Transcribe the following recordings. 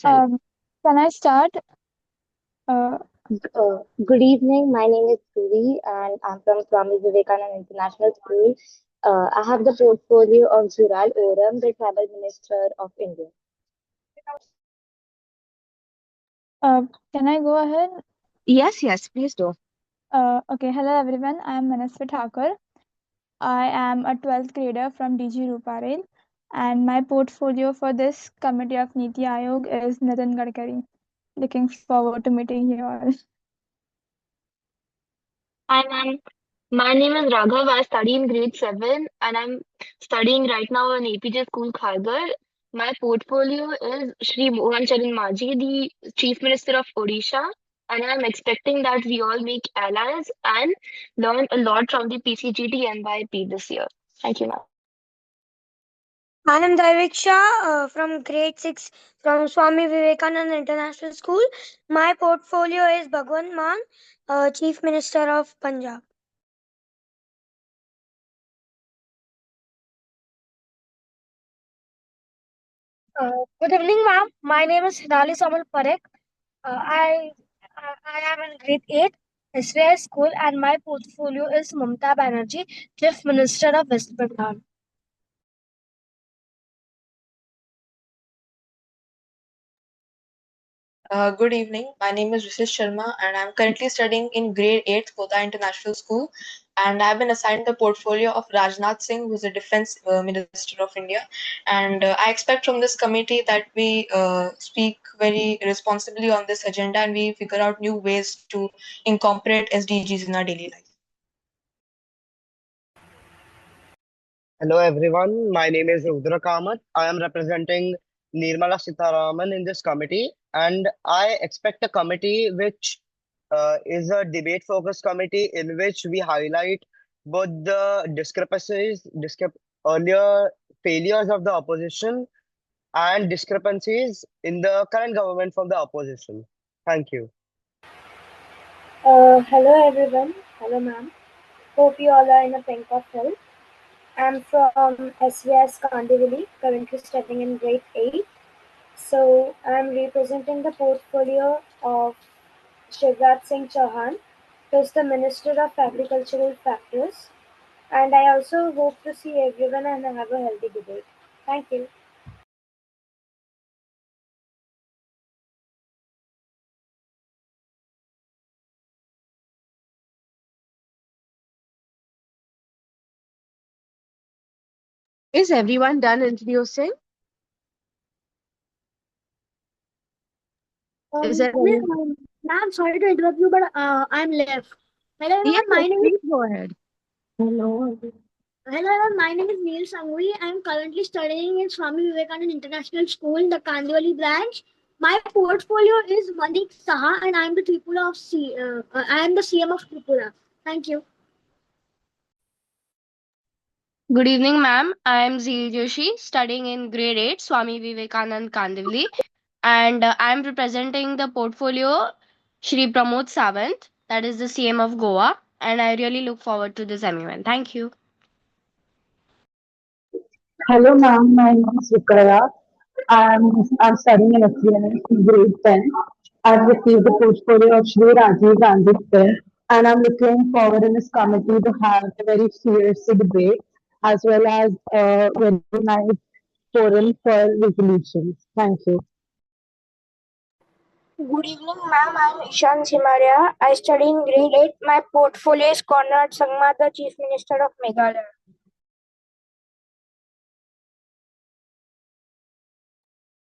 Musale. Can I start? Uh, Good evening. My name is Suri, and I'm from Swami Vivekananda International School. I have the portfolio of Jural Oram, the Tribal Minister of India. uh, can I go ahead? Yes, please do. Okay, hello everyone. I am Manasvi Thakur. I am a 12th grader from DG Ruparel, and my portfolio for this committee of NITI Aayog is Nitin Gadkari. Looking forward to meeting you all. Hi, ma'am. My name is Raghav. I study in grade 7 and I'm studying right now in APJ School, Kharghar. My portfolio is Shri Mohan Charan Majhi, the Chief Minister of Odisha, and I'm expecting that we all make allies and learn a lot from the PCGT MYP this year. Thank you, ma'am. I am Daiviksha from grade 6 from Swami Vivekananda International School. My portfolio is Bhagwan Maan, Chief Minister of Punjab. Good evening, ma'am. My name is Hinali Samal Parekh. I am in grade 8, SVI School, and my portfolio is Mamata Banerjee, Chief Minister of West Bengal. Good evening. My name is Rishi Sharma, and I'm currently studying in grade 8 Kota International School. And I've been assigned the portfolio of Rajnath Singh, who's the Defense Minister of India. And I expect from this committee that we speak very responsibly on this agenda and we figure out new ways to incorporate SDGs in our daily life. Hello everyone, my name is Rudra Kamath. I am representing Nirmala Sitharaman in this committee, and I expect a committee which is a debate-focused committee in which we highlight both the earlier failures of the opposition and discrepancies in the current government from the opposition. Thank you. Hello, everyone. Hello, ma'am. Hope you all are in a pink of health. I'm from SVS Kandivali, currently studying in grade 8. So I'm representing the portfolio of Shivraj Singh Chauhan, who is the Minister of Agricultural Factors. And I also hope to see everyone and have a healthy debate. Thank you. Is everyone done introducing? Is there any? Ma'am, sorry to interrupt you, but I'm left. Hello, Yes, everyone. My name is please go ahead. Hello. Hello, everyone. My name is Neil Sangvi. I am currently studying in Swami Vivekananda International School in the Kandivali branch. My portfolio is Manik Saha, and I am the Tripura of I am the CM of Tripura. Thank you. Good evening, ma'am. I am Zeel Joshi, studying in grade 8, Swami Vivekanand Kandivali, and I'm representing the portfolio Shri Pramod Sawant, that is the CM of Goa, and I really look forward to this MUN. Thank you. Hello, ma'am. My name is Vikaya. I'm studying in SCNS in grade 10. I've received the portfolio of Shri Rajiv Gandhi Singh, and I'm looking forward in this committee to have a very serious debate as well as a very nice forum for resolutions. Thank you. Good evening, ma'am. I'm Ishan Simaria. I study in grade 8. My portfolio is Conrad Sangma, the Chief Minister of Meghalaya.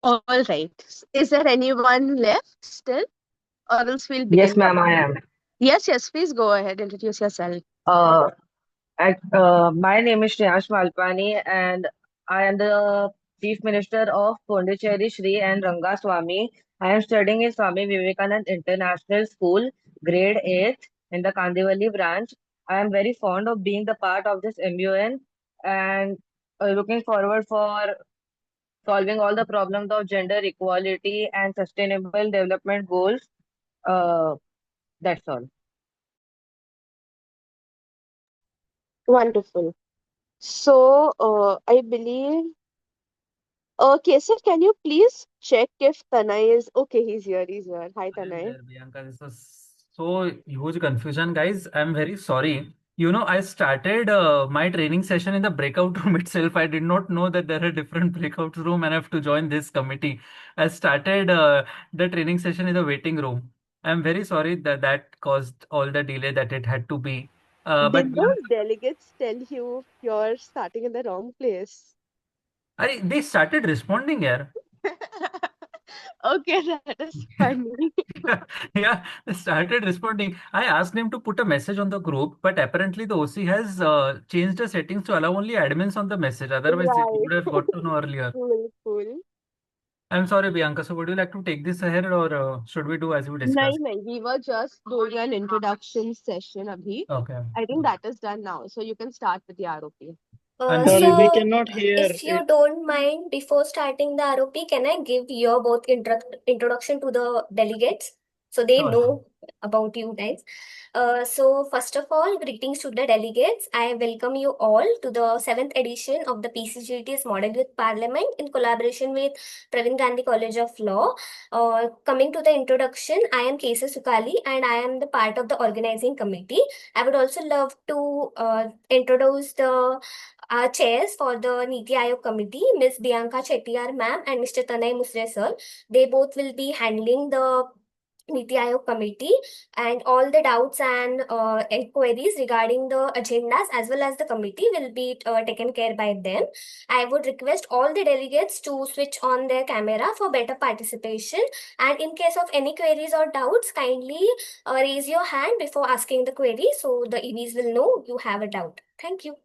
All right. Is there anyone left still? Or else we'll Yes, begin. ma'am, I am. Yes, please go ahead. Introduce yourself. Uh, my name is Shreyansh Malpani, and I am the Chief Minister of Pondicherry, Shri and Rangaswamy. I am studying in Swami Vivekananda International School, grade 8, in the Kandivali branch. I am very fond of being the part of this MUN and looking forward for solving all the problems of gender equality and sustainable development goals. Uh, that's all. Wonderful. So, I believe Okay, sir, can you please check if Tanay is okay? He's here. He's here. Hi, I am Tanay. there, Bianca. This was so huge confusion, guys. I'm very sorry. I started my training session in the breakout room itself. I did not know that there are different breakout room and I have to join this committee. I started the training session in the waiting room. I'm very sorry that that caused all the delay that it had to be. But Did Bianca, those delegates tell you you're starting in the wrong place? they started responding here. Okay, that is funny. Yeah, yeah, they started responding. I asked him to put a message on the group, but apparently the OC has changed the settings to allow only admins on the message. Otherwise, we Right. would have got to know earlier. Cool, cool. I'm sorry, Bianca. So, would you like to take this ahead, or should we do as we No, discussed? no, we were just doing an introduction session, Abhi. Okay. I think that is done now. So you can start with the ROP. Sorry, Understood. we So, cannot hear if you it. don't mind, before starting the ROP, can I give your both introduction to the delegates so they Sure. know about you guys? So, first of all, greetings to the delegates. I welcome you all to the seventh edition of the PCGT's Model Youth Parliament in collaboration with Praveen Gandhi College of Law. Coming to the introduction, I am Kesa Sukali and I am the part of the organizing committee. I would also love to introduce the our chairs for the NITI Aayog committee, Ms. Bianca Chettiar ma'am and Mr. Tanay Musale sir. They both will be handling the NITI Aayog committee and all the doubts and inquiries regarding the agendas as well as the committee will be taken care by them. I would request all the delegates to switch on their camera for better participation, and in case of any queries or doubts, kindly raise your hand before asking the query so the EVs will know you have a doubt. Thank you.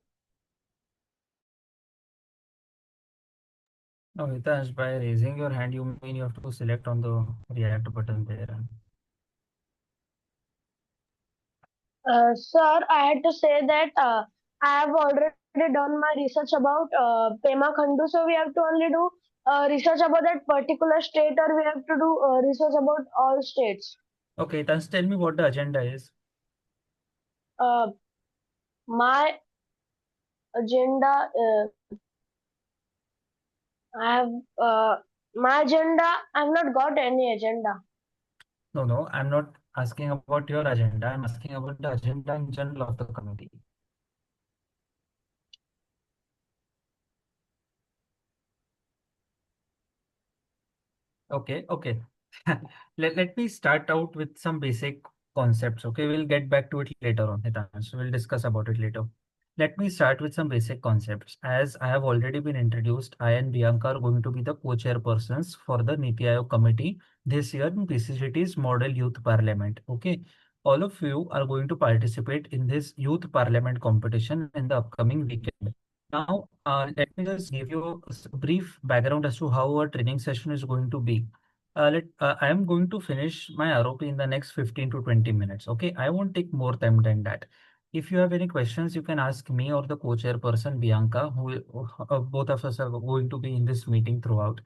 No, Hitash, by raising your hand, you mean you have to select on the react button there. Sir, I had to say that I have already done my research about Pema Khandu, so we have to only do research about that particular state, or we have to do research about all states. Okay, Hitash, tell me what the agenda is. Uh, my agenda, I have my agenda. I've not got any agenda. No, I'm not asking about your agenda. I'm asking about the agenda in general of the committee. Okay. Let me start out with some basic concepts. Okay, we'll get back to it later on, Hitanshu. We'll discuss about it later. Let me start with some basic concepts. As I have already been introduced, I and Bianca are going to be the co-chairpersons for the NITI Aayog committee this year in PCGT's Model Youth Parliament. Okay, all of you are going to participate in this youth parliament competition in the upcoming weekend. Now, let me just give you a brief background as to how our training session is going to be. I am going to finish my ROP in the next 15 to 20 minutes. Okay, I won't take more time than that. If you have any questions, you can ask me or the co-chairperson Bianca, both of us are going to be in this meeting throughout,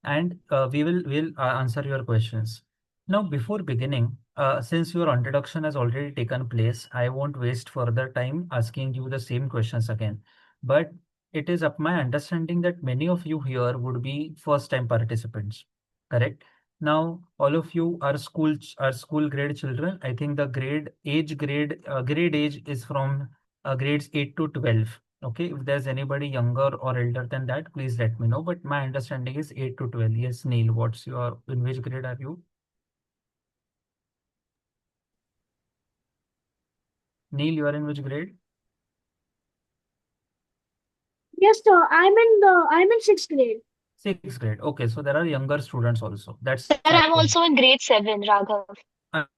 and we will answer your questions. Now, before beginning, since your introduction has already taken place, I won't waste further time asking you the same questions again. But it is up my understanding that many of you here would be first-time participants, correct? Now, all of you are school grade children. I think the grade age is from grades 8 to 12. Okay, if there's anybody younger or elder than that, please let me know. But my understanding is 8 to 12. Yes, Neil, in which grade are you? Neil, you are in which grade? Yes, sir. I'm in sixth grade. Sixth grade. Okay, so there are younger students also. That's Sir, fine. I'm also in grade 7, Raghav.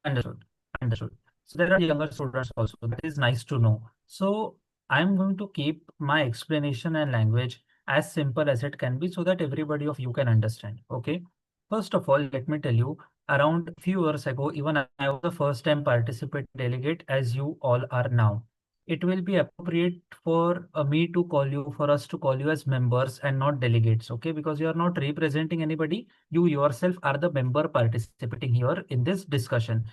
Understood. Understood. So there are younger students also. That is nice to know. So I'm going to keep my explanation and language as simple as it can be so that everybody of you can understand. Okay. First of all, let me tell you, around a few years ago, even I was the first time participant delegate as you all are now. It will be appropriate for for us to call you as members and not delegates. Okay. Because you are not representing anybody. You yourself are the member participating here in this discussion.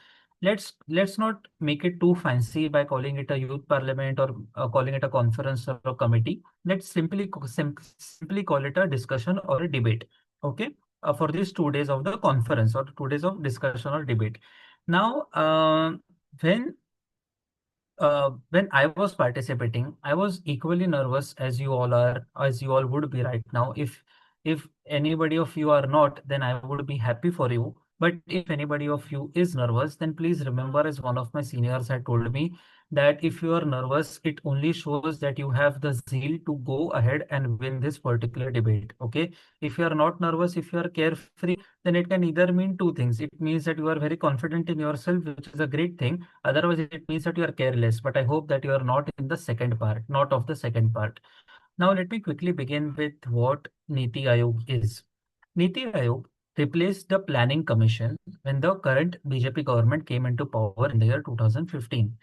let's not make it too fancy by calling it a youth parliament or calling it a conference or a committee. Let's simply call it a discussion or a debate. Okay, for these 2 days of the conference or 2 days of discussion or debate. Now, when when I was participating, I was equally nervous as you all are, as you all would be right now. If anybody of you are not, then I would be happy for you. But if anybody of you is nervous, then please remember, as one of my seniors had told me, that if you are nervous, it only shows that you have the zeal to go ahead and win this particular debate. Okay. If you are not nervous, if you are carefree, then it can either mean two things. It means that you are very confident in yourself, which is a great thing. Otherwise, it means that you are careless. But I hope that you are not in the second part, not of the second part. Now, let me quickly begin with what NITI Aayog is. NITI Aayog replaced the Planning Commission when the current BJP government came into power in the year 2015.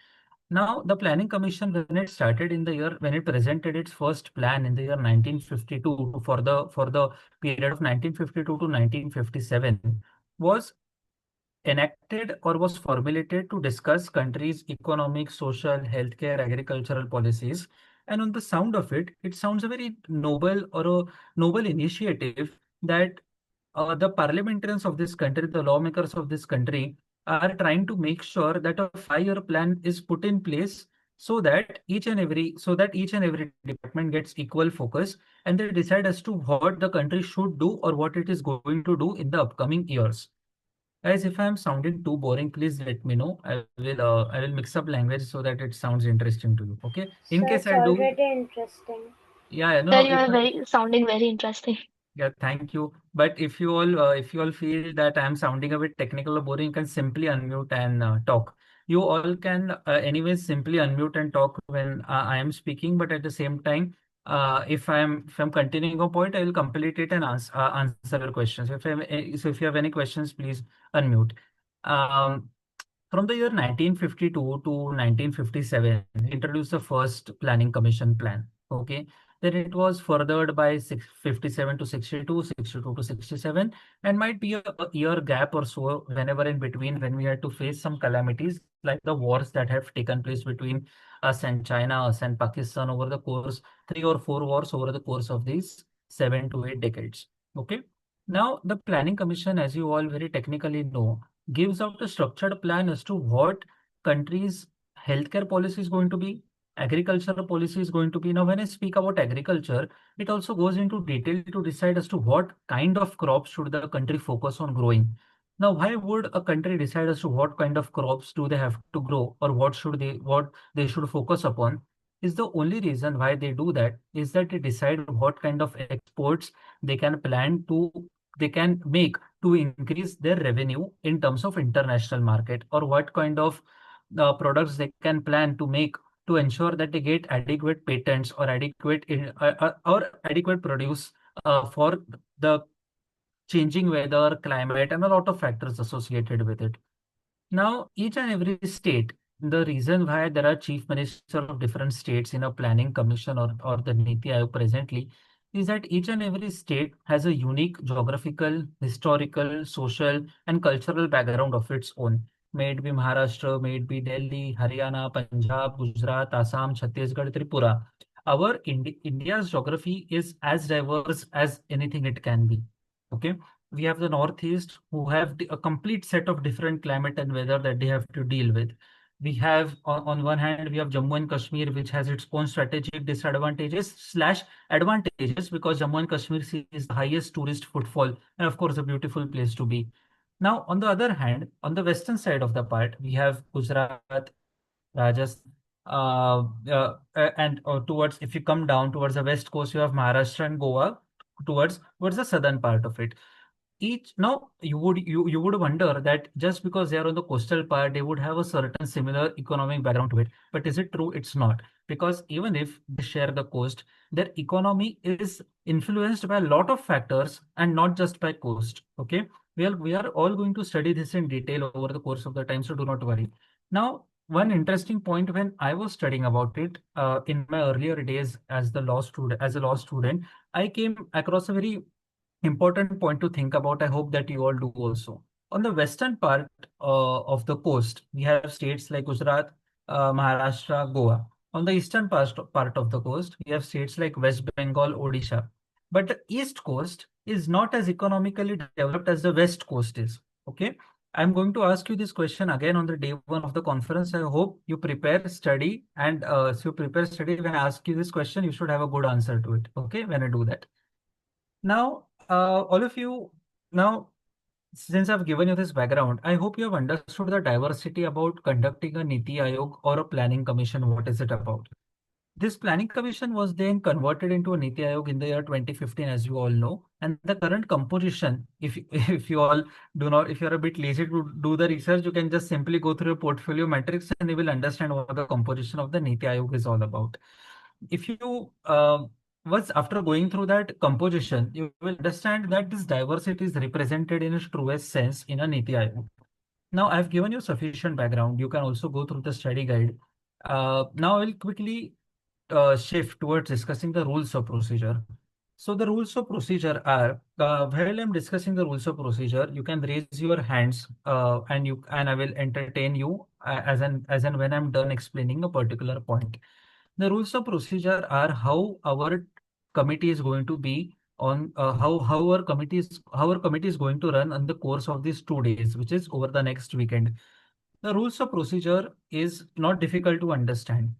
Now, the Planning Commission, when it started in the year, when it presented its first plan in the year 1952 for the period of 1952 to 1957, was enacted or was formulated to discuss country's economic, social, healthcare, agricultural policies. And on the sound of it, it sounds a very noble or a noble initiative that the parliamentarians of this country, the lawmakers of this country, are trying to make sure that a 5-year plan is put in place so that each and every department gets equal focus, and they decide as to what the country should do or what it is going to do in the upcoming years. Guys, if I'm sounding too boring, please let me know. I will mix up language so that it sounds interesting to you. Okay. In So case it's I do, already interesting. yeah, no, Sir, no. you are very sounding very interesting. Yeah, thank you. But if you all feel that I'm sounding a bit technical or boring, you can simply unmute and talk. You all can, anyways, simply unmute and talk when I am speaking. But at the same time, if I'm continuing a point, I will complete it and answer your questions. If you have any questions, please unmute. Um, from the year 1952 to 1957, he introduced the first planning commission plan. Okay. Then it was furthered by 57 to 62, 62 to 67, and might be a year gap or so whenever in between when we had to face some calamities like the wars that have taken place between us and China, us and Pakistan over the course, 3 or 4 wars over the course of these 7 to 8 decades. Okay. Now, the Planning Commission, as you all very technically know, gives out a structured plan as to what country's healthcare policy is going to be, agricultural policy is going to be. Now, when I speak about agriculture, it also goes into detail to decide as to what kind of crops should the country focus on growing. Now, why would a country decide as to what kind of crops do they have to grow or what they should focus upon? Is the only reason why they do that is that they decide what kind of exports they can plan to they can make to increase their revenue in terms of international market, or what kind of products they can plan to make to ensure that they get adequate patents or adequate produce for the changing weather, climate, and a lot of factors associated with it. Now, each and every state, the reason why there are chief ministers of different states in a planning commission or the NITI Aayog presently is that each and every state has a unique geographical, historical, social, and cultural background of its own. May it be Maharashtra, may it be Delhi, Haryana, Punjab, Gujarat, Assam, Chhattisgarh, Tripura. India's geography is as diverse as anything it can be. Okay. We have the Northeast who have a complete set of different climate and weather that they have to deal with. We have, on one hand, we have Jammu and Kashmir, which has its own strategic disadvantages slash advantages because Jammu and Kashmir sees the highest tourist footfall and, of course, a beautiful place to be. Now, on the other hand, on the western side of the part, we have Gujarat, Rajasthan, and towards, if you come down towards the west coast, you have Maharashtra and Goa towards the southern part of it. Each now you would wonder that just because they are on the coastal part they would have a certain similar economic background to it, but is it true? It's not, because even if they share the coast, their economy is influenced by a lot of factors and not just by coast. Okay, we are all going to study this in detail over the course of the time, so do not worry. Now, one interesting point, when I was studying about it in my earlier days as a law student, I came across a very important point to think about. I hope that you all do also. on the western part of the coast, we have states like Gujarat, Maharashtra, Goa. On the eastern part of the coast, we have states like West Bengal, Odisha. But the east coast is not as economically developed as the west coast is. Okay. I'm going to ask you this question again on the day one of the conference. I hope you prepare, study, and so you prepare, study. When I ask you this question, you should have a good answer to it. Okay, when I do that. Now, all of you, now, since I've given you this background, I hope you have understood the diversity about conducting a NITI Aayog or a planning commission. What is it about? This planning commission was then converted into a NITI Aayog in the year 2015, as you all know. And the current composition, if if you all do not, if you're a bit lazy to do the research, you can just simply go through a portfolio matrix and you will understand what the composition of the NITI Aayog is all about. If you was after going through that composition, you will understand that this diversity is represented in its truest sense in a NITI Aayog. Now, I've given you sufficient background. You can also go through the study guide. Now, I'll quickly shift towards discussing the rules of procedure. So the rules of procedure are, while I'm discussing the rules of procedure, you can raise your hands and I will entertain you as and when I'm done explaining a particular point. The rules of procedure are how our committee is going to be on how our committee is going to run on the course of these 2 days, which is over the next weekend. The rules of procedure is not difficult to understand,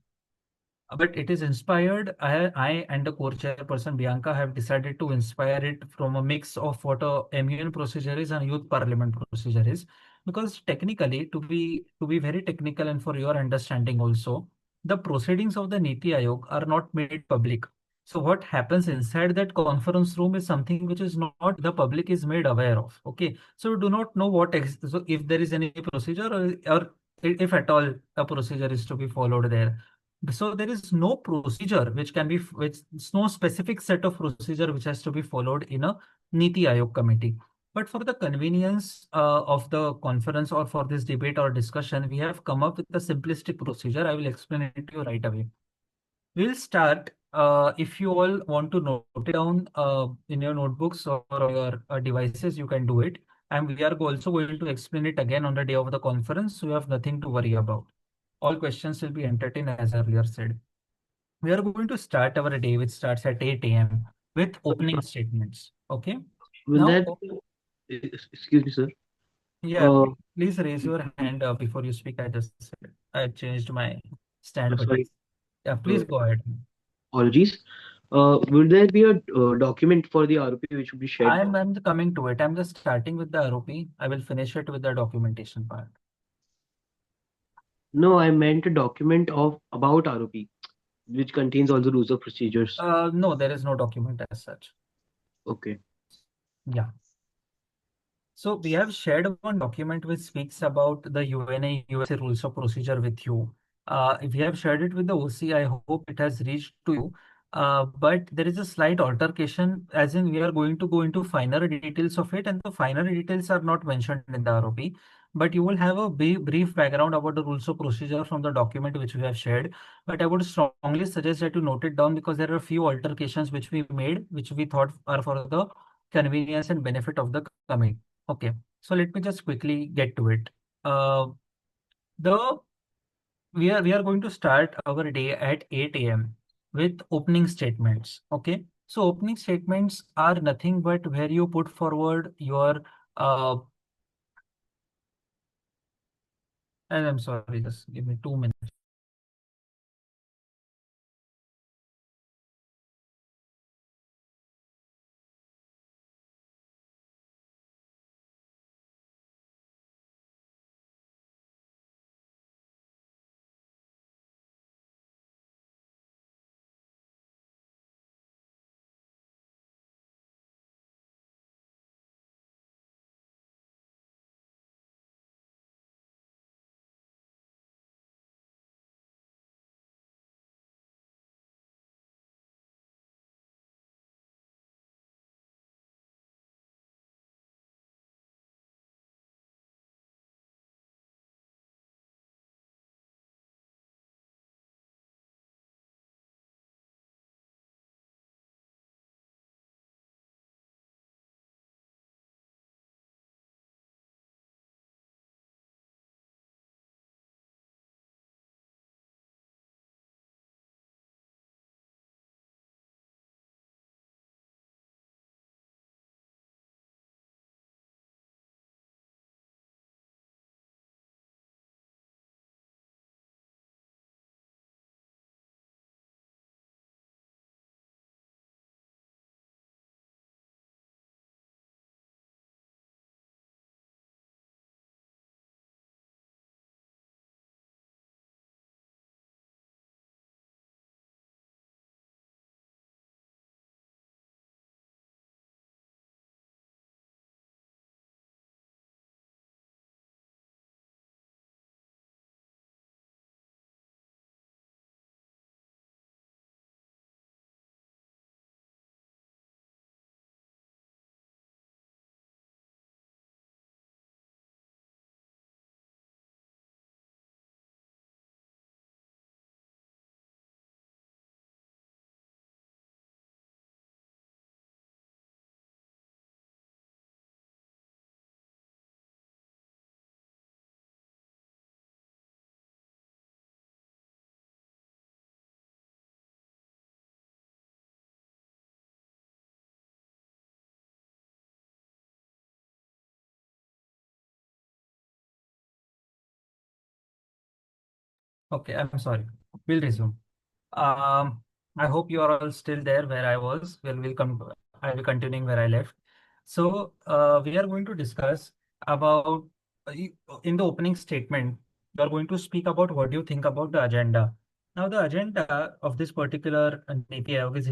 but it is inspired. I and the co-chairperson Bianca have decided to inspire it from a mix of what a MUN procedure is and youth parliament procedure is, because technically, to be very technical and for your understanding also, the proceedings of the NITI Aayog are not made public. So what happens inside that conference room is something which is not the public is made aware of. Okay, so we do not know so if there is any procedure or if at all a procedure is to be followed there. So there is no procedure which can be, which no specific set of procedure which has to be followed in a NITI Aayog committee. But for the convenience of the conference or for this debate or discussion, we have come up with a simplistic procedure. I will explain it to you right away. We'll start. If you all want to note it down in your notebooks or your devices, you can do it. And we are also going to explain it again on the day of the conference, so you have nothing to worry about. All questions will be entertained as earlier said. We are going to start our day, which starts at 8 a.m. with opening statements. Okay. Will Now, that, excuse me, sir. yeah, please raise your hand before you speak. I changed my stand button. Sorry, Yeah, please go ahead. apologies. Will there be a document for the ROP which will be shared? I'm coming to it. I'm just starting with the ROP. I will finish it with the documentation part. No, I meant a document of about ROP, which contains all the rules of procedures. No, there is no document as such. Okay. Yeah. So we have shared one document which speaks about the UNA USA rules of procedure with you. If we have shared it with the OC, I hope it has reached to you. But there is a slight altercation, as in we are going to go into finer details of it, and the finer details are not mentioned in the ROP. But you will have a brief background about the rules of procedure from the document which we have shared. But I would strongly suggest that you note it down because there are a few altercations which we made, which we thought are for the convenience and benefit of the committee. Okay, so let me just quickly get to it. Uh, the we are going to start our day at 8 a.m. with opening statements. Okay, so opening statements are nothing but where you put forward your and I'm sorry, just give me 2 minutes. Okay, I'm sorry. We'll resume. Um, I hope you are all still there where I was. I'll be continuing where I left. So, we are going to discuss about in the opening statement, you are going to speak about what you think about the agenda. Now, the agenda of this particular NITI Aayog is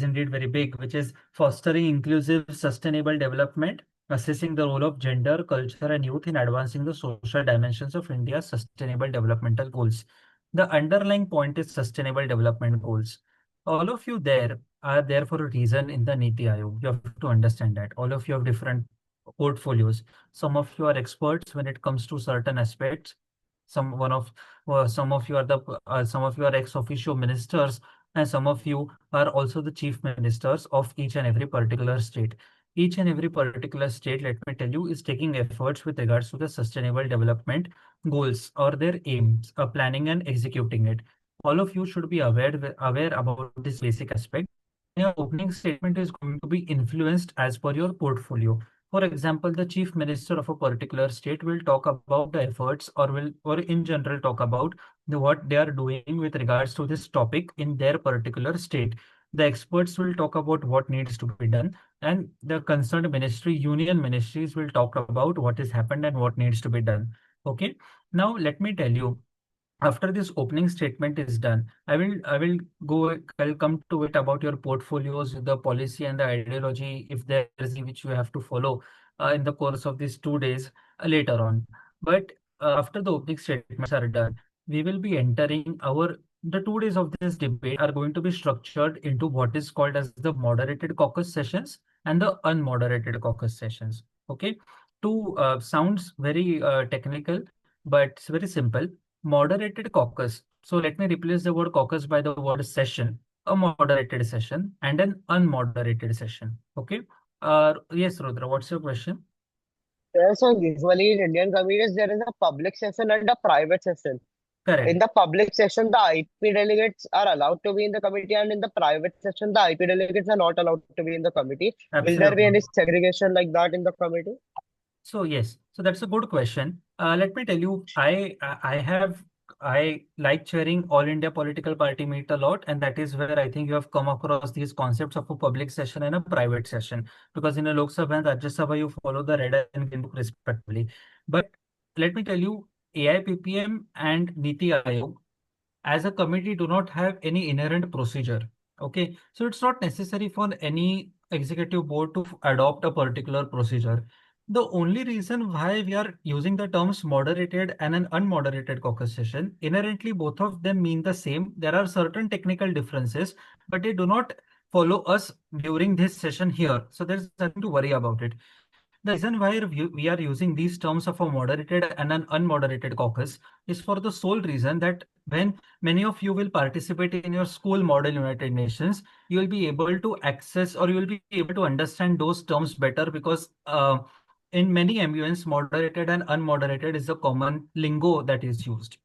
indeed very big, which is fostering inclusive, sustainable development, assessing the role of gender, culture, and youth in advancing the social dimensions of India's sustainable developmental goals. The underlying point is sustainable development goals. All of you there are there for a reason in the NITI Aayog. You have to understand that. All of you have different portfolios. Some of you are experts when it comes to certain aspects. Some of you are some of you are ex officio ministers, and some of you are also the chief ministers of each and every particular state. Each and every particular state, let me tell you, is taking efforts with regards to the sustainable development goals or their aims, planning and executing it. All of you should be aware about this basic aspect. Your opening statement is going to be influenced as per your portfolio. For example, the chief minister of a particular state will talk about the efforts or in general talk about what they are doing with regards to this topic in their particular state. The experts will talk about what needs to be done, and the concerned ministry, union ministries will talk about what has happened and what needs to be done. Okay. Now let me tell you, after this opening statement is done, I'll come to it about your portfolios, the policy and the ideology, if there is any which you have to follow in the course of these 2 days later on. But after the opening statements are done, we will be entering the 2 days of this debate are going to be structured into what is called as the moderated caucus sessions and the unmoderated caucus sessions. Okay. Two sounds very technical, but it's very simple. Moderated caucus. So let me replace the word caucus by the word session, a moderated session and an unmoderated session. Okay. Yes, Rudra, what's your question? So usually in Indian committees, there is a public session and a private session. In Correct. the public session, the IP delegates are allowed to be in the committee, and in the private session, the IP delegates are not allowed to be in the committee. Will there be Absolutely. any segregation like that in the committee? So yes, so that's a good question. Let me tell you, I like chairing All India Political Party Meet a lot, and that is where I think you have come across these concepts of a public session and a private session. Because in a Lok Sabha and Rajya Sabha, you follow the red and green book respectively. But let me tell you, AIPPM and NITI Aayog as a committee do not have any inherent procedure. Okay, so it's not necessary for any executive board to adopt a particular procedure. The only reason why we are using the terms moderated and an unmoderated caucus session, inherently both of them mean the same. There are certain technical differences, but they do not follow us during this session here. So there's nothing to worry about it. The reason why we are using these terms of a moderated and an unmoderated caucus is for the sole reason that when many of you will participate in your school model United Nations, you will be able to access or you will be able to understand those terms better because in many MUNs, moderated and unmoderated is a common lingo that is used.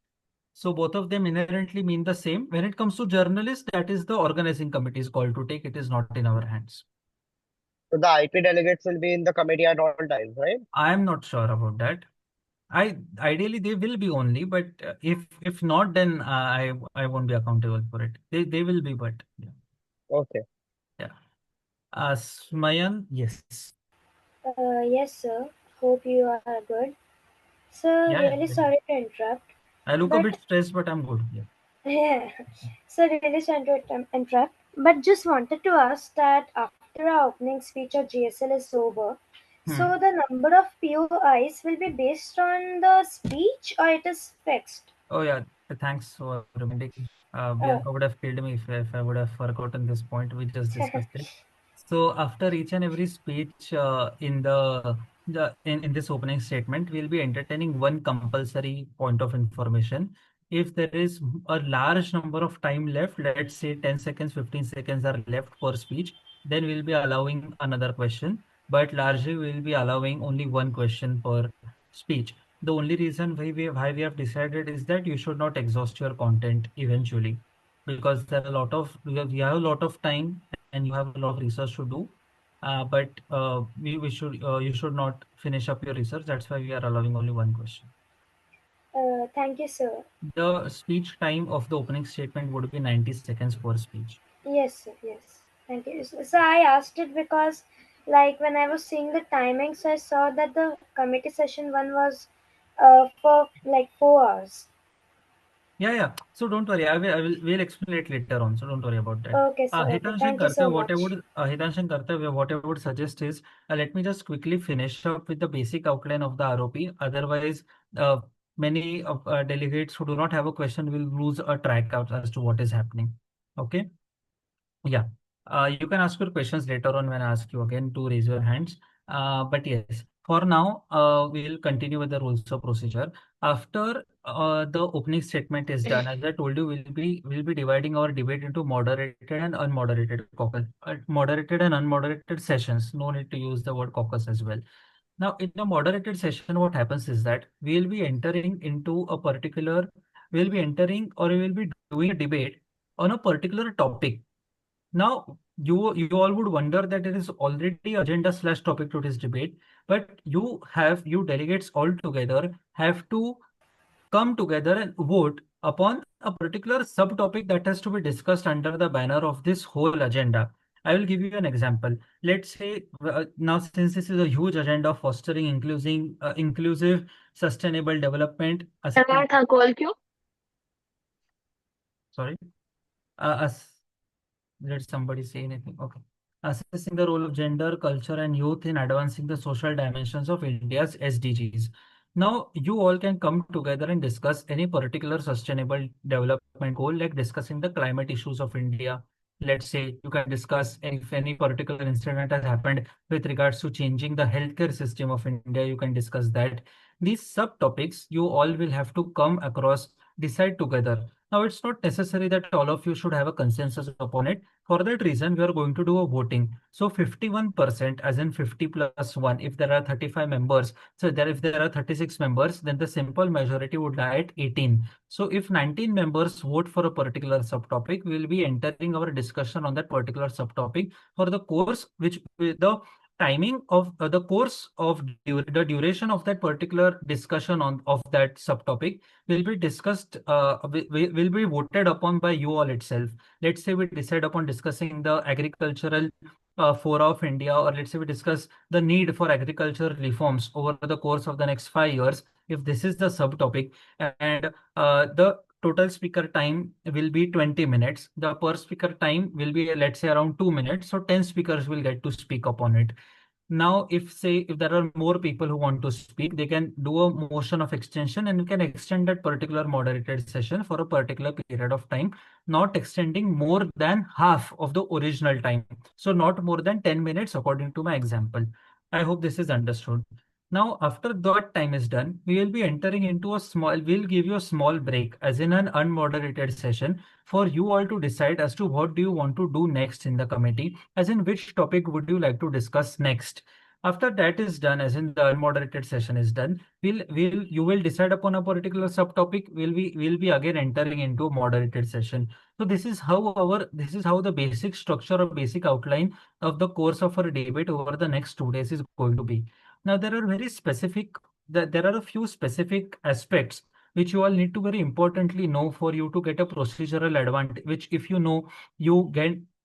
So both of them inherently mean the same. When it comes to journalists, that is the organizing committee's call to take. It is not in our hands. So the IP delegates will be in the committee at all times, right? I am not sure about that. I ideally they will be only, but if not, then I won't be accountable for it. They will be, but yeah. Okay. Yeah. Smayan, yes. Yes, sir. Hope you are good. Sir, Yeah, really very good. sorry to interrupt, I look a but bit stressed, but I'm good. Yeah. yeah, so really sorry to interrupt, but just wanted to ask that after our opening speech of GSL is over, Hmm. so the number of POIs will be based on the speech or it is fixed? Oh yeah, thanks for reminding. Uh, Bianca would have killed me if I would have forgotten this point. We just discussed it. So after each and every speech in this opening statement, we'll be entertaining one compulsory point of information. If there is a large number of time left, let's say 10 seconds, 15 seconds are left per speech, then we'll be allowing another question. But largely we'll be allowing only one question per speech. The only reason why we have decided is that you should not exhaust your content eventually because there are a lot of we have a lot of time and you have a lot of research to do. But we should you should not finish up your research. That's why we are allowing only one question. Thank you, sir. The speech time of the opening statement would be 90 seconds per speech. Yes, sir. Yes. Thank you. So I asked it because, like, when I was seeing the timings, I saw that the committee session one was for like 4 hours. Yeah. So don't worry. We'll explain it later on. So don't worry about that. Okay, sir. Okay. Hitanshan Thank you so Kartav, much. what I would suggest is, let me just quickly finish up with the basic outline of the ROP. Otherwise, uh, many of delegates who do not have a question will lose a track out as to what is happening. Okay. Yeah. You can ask your questions later on when I ask you again to raise your hands. But yes, for now, we'll continue with the rules of procedure. After the opening statement is done, as I told you, we'll be dividing our debate into moderated and unmoderated caucus, moderated and unmoderated sessions. No need to use the word caucus as well. Now, in a moderated session, what happens is that we'll be entering or we will be doing a debate on a particular topic. Now, you all would wonder that it is already agenda slash topic to this debate, but you delegates all together have to come together and vote upon a particular subtopic that has to be discussed under the banner of this whole agenda. I will give you an example. Let's say now, since this is a huge agenda of fostering inclusive, sustainable development. था call क्यों? Sorry. Did somebody say anything? Okay. Assessing the role of gender, culture, and youth in advancing the social dimensions of India's SDGs. Now, you all can come together and discuss any particular sustainable development goal, like discussing the climate issues of India. Let's say you can discuss if any particular incident has happened with regards to changing the healthcare system of India, you can discuss that. These subtopics you all will have to come across, decide together. Now, it's not necessary that all of you should have a consensus upon it. For that reason, we are going to do a voting. So 51%, as in 50 plus 1, if there are 35 members, if there are 36 members, then the simple majority would lie at 18. So if 19 members vote for a particular subtopic, we will be entering our discussion on that particular subtopic for the course, which the timing of the course of the duration of that particular discussion on of that subtopic will be discussed, will be voted upon by you all itself. Let's say we decide upon discussing the agricultural fora of India, or let's say we discuss the need for agricultural reforms over the course of the next 5 years. If this is the subtopic, and the total speaker time will be 20 minutes, the per speaker time will be, let's say, around 2 minutes. So 10 speakers will get to speak upon it. Now, if there are more people who want to speak, they can do a motion of extension and you can extend that particular moderated session for a particular period of time, not extending more than half of the original time. So not more than 10 minutes according to my example. I hope this is understood. Now, after that time is done, we will be entering into we'll give you a small break, as in an unmoderated session, for you all to decide as to what do you want to do next in the committee, as in which topic would you like to discuss next. After that is done, as in the unmoderated session is done, you will decide upon a particular subtopic. We'll be again entering into a moderated session. So this is how the basic structure or basic outline of the course of our debate over the next 2 days is going to be. Now there are there are a few specific aspects which you all need to very importantly know for you to get a procedural advantage, which if you know, you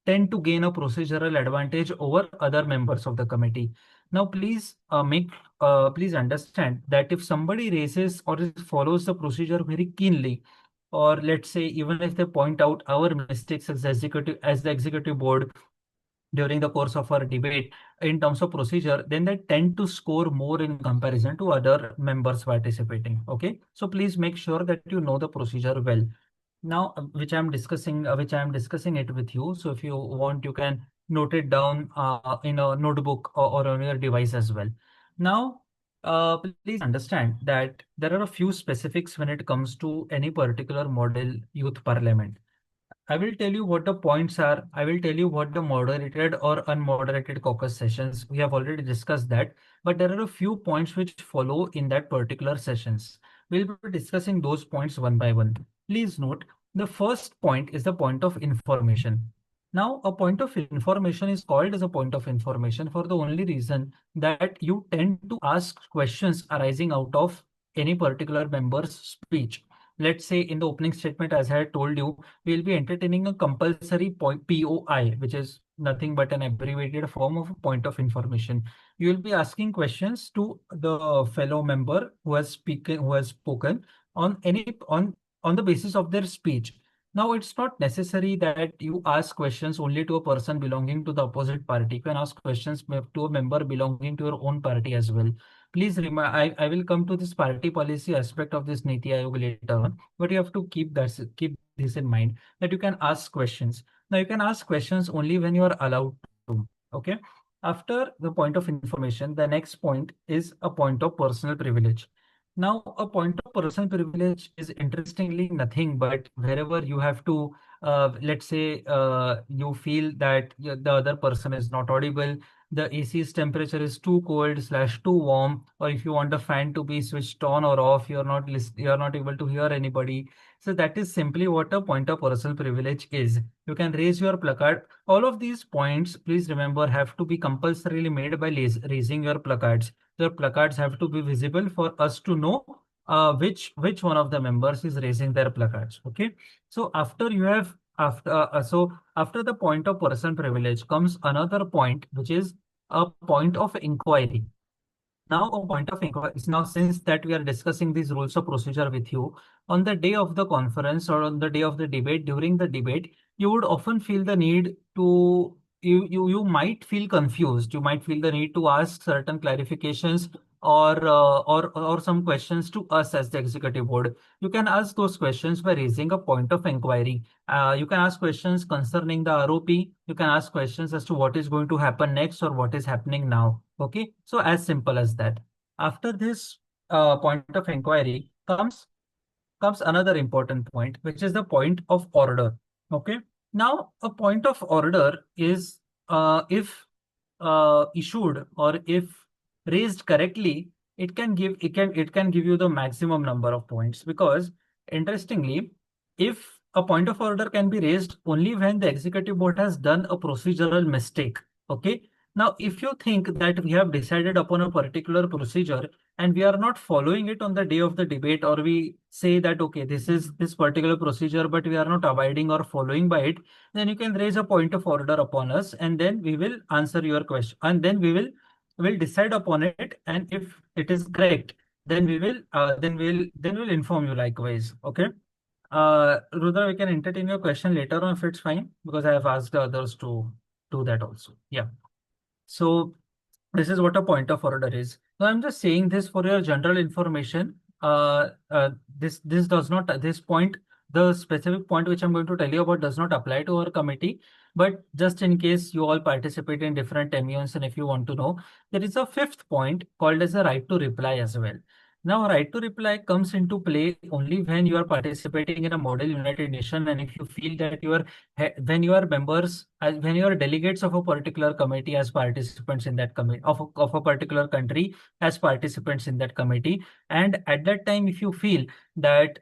tend to gain a procedural advantage over other members of the committee. Now, please understand that if somebody raises or follows the procedure very keenly, or let's say even if they point out our mistakes as the executive board during the course of our debate in terms of procedure, then they tend to score more in comparison to other members participating. Okay, so please make sure that you know the procedure well. Now, which I'm discussing it with you. So if you want, you can note it down in a notebook or on your device as well. Now, please understand that there are a few specifics when it comes to any particular model youth parliament. I will tell you what the points are. I will tell you what the moderated or unmoderated caucus sessions. We have already discussed that, but there are a few points which follow in that particular sessions. We'll be discussing those points one by one. Please note, the first point is the point of information. Now, a point of information is called as a point of information for the only reason that you tend to ask questions arising out of any particular member's speech. Let's say in the opening statement, as I had told you, we'll be entertaining a compulsory POI, which is nothing but an abbreviated form of a point of information. You will be asking questions to the fellow member who has spoken on on the basis of their speech. Now, it's not necessary that you ask questions only to a person belonging to the opposite party. You can ask questions to a member belonging to your own party as well. Please remember, I will come to this party policy aspect of this NITI Aayog later on, but you have to keep this in mind that you can ask questions. Now, you can ask questions only when you are allowed to. Okay. After the point of information, the next point is a point of personal privilege. Now, a point of personal privilege is interestingly nothing but wherever you have to, let's say, you feel that the other person is not audible, the AC's temperature is too cold slash too warm, or if you want the fan to be switched on or off, you're not able to hear anybody. So that is simply what a point of personal privilege is. You can raise your placard. All of these points, please remember, have to be compulsorily made by raising your placards. The placards have to be visible for us to know which one of the members is raising their placards. Okay. So after you have after the point of personal privilege comes another point, which is a point of inquiry. Now, a point of inquiry is now, since that we are discussing these rules of procedure with you on the day of the conference or on the day of the debate, during the debate, you would often feel the need to you might feel confused. You might feel the need to ask certain clarifications or some questions to us as the executive board. You can ask those questions by raising a point of inquiry. You can ask questions concerning the ROP. You can ask questions as to what is going to happen next or what is happening now. Okay, so as simple as that. After this point of inquiry comes another important point, which is the point of order. Okay. Now, a point of order is if issued or if raised correctly, it can give you the maximum number of points, because interestingly, if a point of order can be raised only when the executive board has done a procedural mistake. Okay. Now, if you think that we have decided upon a particular procedure and we are not following it on the day of the debate, or we say that, okay, this is this particular procedure, but we are not abiding or following by it, then you can raise a point of order upon us, and then we will answer your question, and then will decide upon it. And if it is correct, then we'll inform you likewise. Okay. Rudra, we can entertain your question later on if it's fine, because I have asked the others to do that also. Yeah. So this is what a point of order is. Now I'm just saying this for your general information. This does not this point the specific point which I'm going to tell you about does not apply to our committee, but just in case you all participate in different MUNs and if you want to know, there is a fifth point called as a right to reply as well. Now, right to reply comes into play only when you are participating in a model United Nation, and if you feel that when you are members, when you are delegates of a particular committee as participants in that committee of a particular country as participants in that committee, and at that time, if you feel that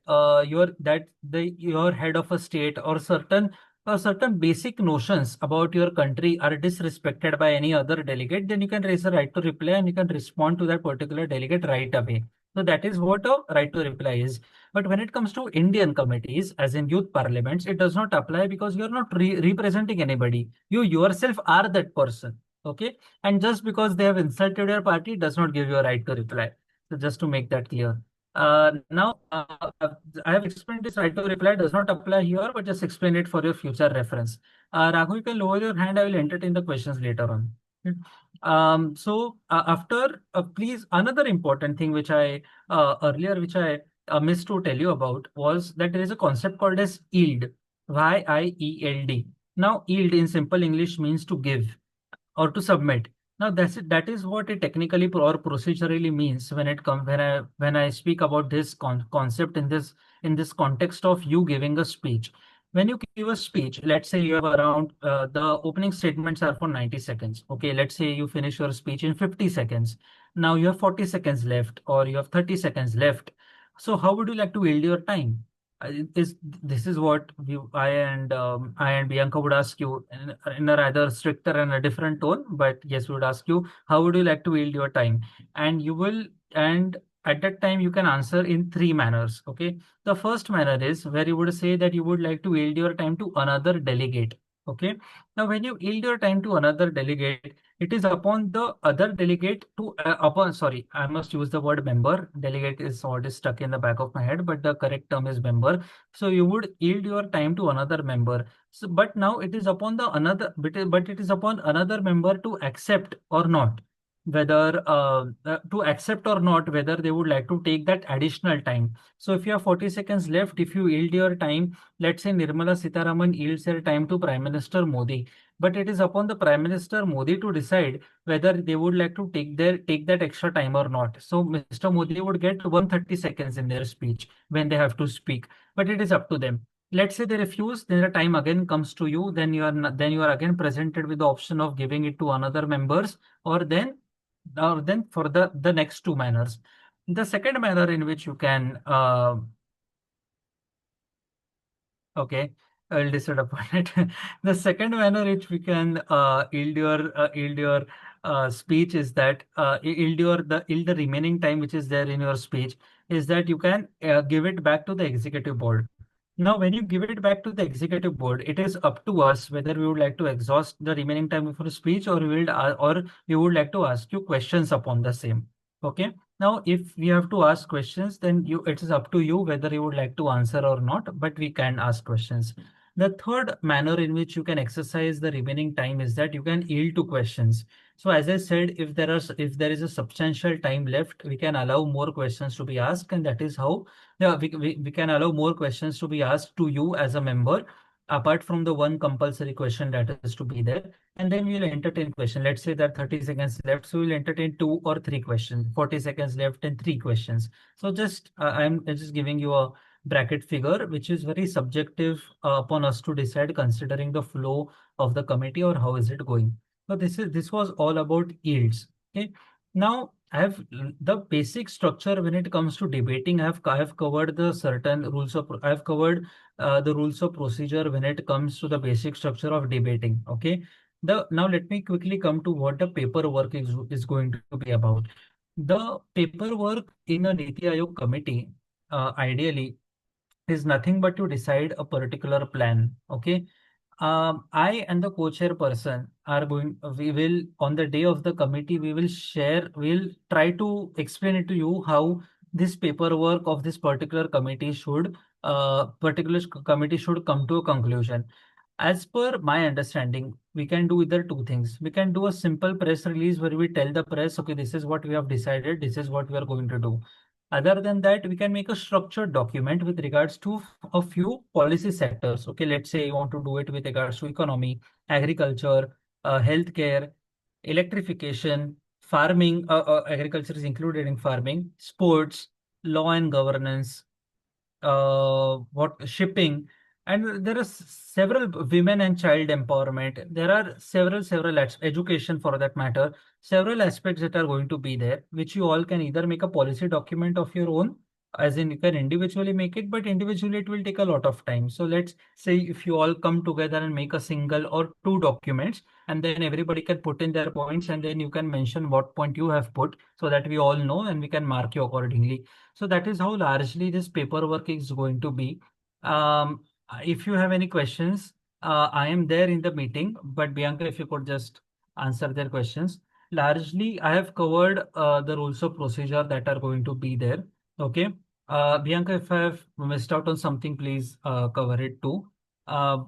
your head of a state or certain basic notions about your country are disrespected by any other delegate, then you can raise a right to reply and you can respond to that particular delegate right away. So that is what a right to reply is. But when it comes to Indian committees, as in youth parliaments, it does not apply because you're not representing anybody. You yourself are that person. Okay. And just because they have insulted your party does not give you a right to reply. So just to make that clear. Now, I have explained this right to reply does not apply here, but just explain it for your future reference. Raghu, you can lower your hand. I will entertain the questions later on. After please, another important thing which I earlier which I missed to tell you about was that there is a concept called as yield, YIELD. Now, yield in simple English means to give or to submit. Now that is what it technically or procedurally means when it comes when I speak about this concept in this context of you giving a speech. When you give a speech, let's say you have around the opening statements are for 90 seconds. Okay, let's say you finish your speech in 50 seconds. Now you have 40 seconds left or you have 30 seconds left. So how would you like to yield your time? This is what I and Bianca would ask you in a rather stricter and a different tone. But yes, we would ask you, how would you like to yield your time? And you will, and at that time you can answer in three manners. Okay. The first manner is where you would say that you would like to yield your time to another delegate. Okay. Now, when you yield your time to another delegate, it is upon the other delegate to sorry, I must use the word member. Delegate is what is stuck in the back of my head, but the correct term is member. So you would yield your time to another member. So, but now it is upon the another, but it is upon another member to accept or not whether to accept or not whether they would like to take that additional time. So if you have 40 seconds left, if you yield your time, let's say Nirmala Sitharaman yields her time to Prime Minister Modi, but it is upon the Prime Minister Modi to decide whether they would like to take that extra time or not. So Mr. Modi would get 130 seconds in their speech when they have to speak, but it is up to them. Let's say they refuse, then the time again comes to you. Then then you are again presented with the option of giving it to another members, or then for the next two manners. The second manner in which you can okay, I'll decide upon it. The second manner which we can yield your speech is that yield the remaining time which is there in your speech is that you can give it back to the executive board. Now, when you give it back to the executive board, it is up to us whether we would like to exhaust the remaining time of our speech, or we would like to ask you questions upon the same. Okay. Now, if we have to ask questions, then it is up to you whether you would like to answer or not, but we can ask questions. The third manner in which you can exercise the remaining time is that you can yield to questions. So as I said, if there is a substantial time left, we can allow more questions to be asked, and that is how we can allow more questions to be asked to you as a member, apart from the one compulsory question that is to be there. And then we will entertain question. Let's say that 30 seconds left, so we'll entertain 2 or 3 questions. 40 seconds left and 3 questions. So I'm just giving you a bracket figure, which is very subjective upon us to decide, considering the flow of the committee or how is it going. So this was all about yields. Okay. Now I have the basic structure when it comes to debating. I have covered the certain rules of I have covered the rules of procedure when it comes to the basic structure of debating. Okay. Now let me quickly come to what the paperwork is going to be about. The paperwork in a NITI Aayog committee, ideally, is nothing but to decide a particular plan. Okay. I and the co-chair person we will, on the day of the committee, we'll try to explain it to you how this paperwork of this particular committee should come to a conclusion. As per my understanding, we can do either two things. We can do a simple press release where we tell the press, okay, this is what we have decided, this is what we are going to do. Other than that, we can make a structured document with regards to a few policy sectors. Okay, let's say you want to do it with regards to economy, agriculture, healthcare, electrification, farming, agriculture is included in farming, sports, law and governance, what shipping, and there are several women and child empowerment. There are several education for that matter, several aspects that are going to be there, which you all can either make a policy document of your own, as in you can individually make it, but individually it will take a lot of time. So let's say if you all come together and make a single or two documents, and then everybody can put in their points, and then you can mention what point you have put so that we all know and we can mark you accordingly. So that is how largely this paperwork is going to be. If you have any questions, I am there in the meeting, but Bianca, if you could just answer their questions. Largely, I have covered the rules of procedure that are going to be there. Okay. Bianca, if I have missed out on something, please cover it too. Uh,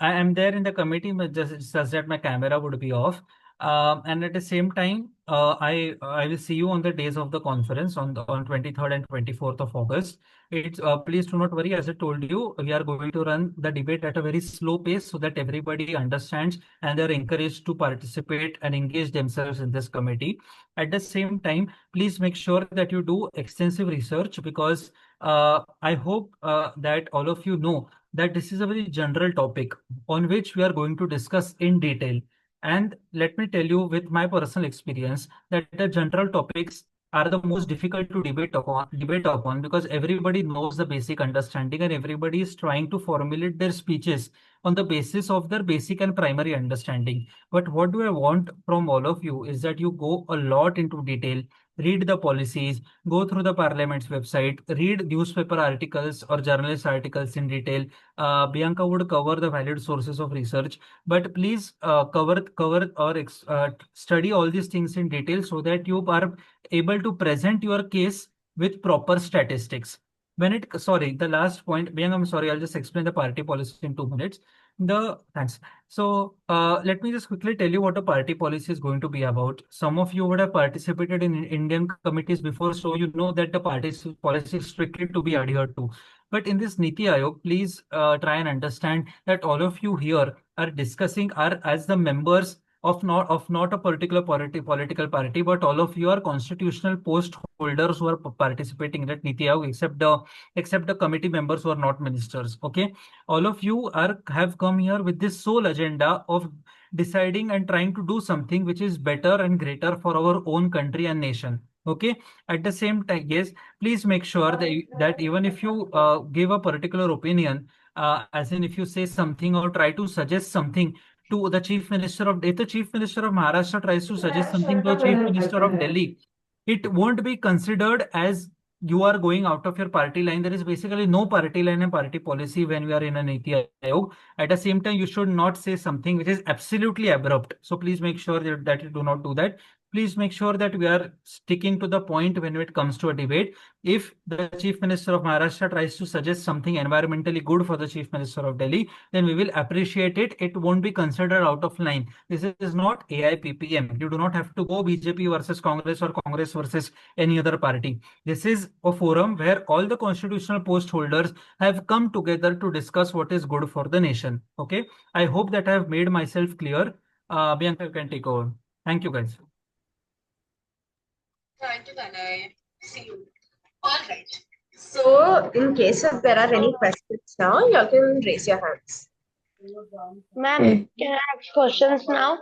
I am there in the committee, but just that my camera would be off. And at the same time, I will see you on the days of the conference on 23rd and 24th of August. It's please do not worry. As I told you, we are going to run the debate at a very slow pace so that everybody understands and they're encouraged to participate and engage themselves in this committee. At the same time, please make sure that you do extensive research, because I hope that all of you know that this is a very general topic on which we are going to discuss in detail. And let me tell you, with my personal experience, that the general topics are the most difficult to debate upon, because everybody knows the basic understanding and everybody is trying to formulate their speeches on the basis of their basic and primary understanding. But what do I want from all of you is that you go a lot into detail, read the policies, go through the Parliament's website, read newspaper articles or journalist articles in detail. Bianca would cover the valid sources of research, but please cover or study all these things in detail so that you are able to present your case with proper statistics. Sorry, the last point, Bianca, I'm sorry, I'll just explain the party policy in 2 minutes. Thanks. So let me just quickly tell you what a party policy is going to be about. Some of you would have participated in Indian committees before, so you know that the party policy is strictly to be adhered to. But in this NITI Aayog, please try and understand that all of you here are discussing are as the members of not a particular political party, but all of you are constitutional post holders who are participating in that NITI Aayog, except the committee members who are not ministers. Okay, all of you have come here with this sole agenda of deciding and trying to do something which is better and greater for our own country and nation. Okay, at the same time, yes, please make sure that even if you give a particular opinion, as in if you say something or try to suggest something to the chief minister of, if the chief minister of Maharashtra tries to suggest something to the chief minister of Delhi, it won't be considered as you are going out of your party line. There is basically no party line and party policy when we are in a NITI Aayog. At the same time, you should not say something which is absolutely abrupt. So please make sure that you do not do that. Please make sure that we are sticking to the point when it comes to a debate. If the chief minister of Maharashtra tries to suggest something environmentally good for the chief minister of Delhi, then we will appreciate it. It won't be considered out of line. This is not AIPPM. You do not have to go BJP versus Congress or Congress versus any other party. This is a forum where all the constitutional post holders have come together to discuss what is good for the nation. Okay. I hope that I have made myself clear. Bianca, you can take over. Thank you, guys. Thank you, Tanay. See you. All right. So, in case if there are any questions now, you can raise your hands. Ma'am, can I ask questions now?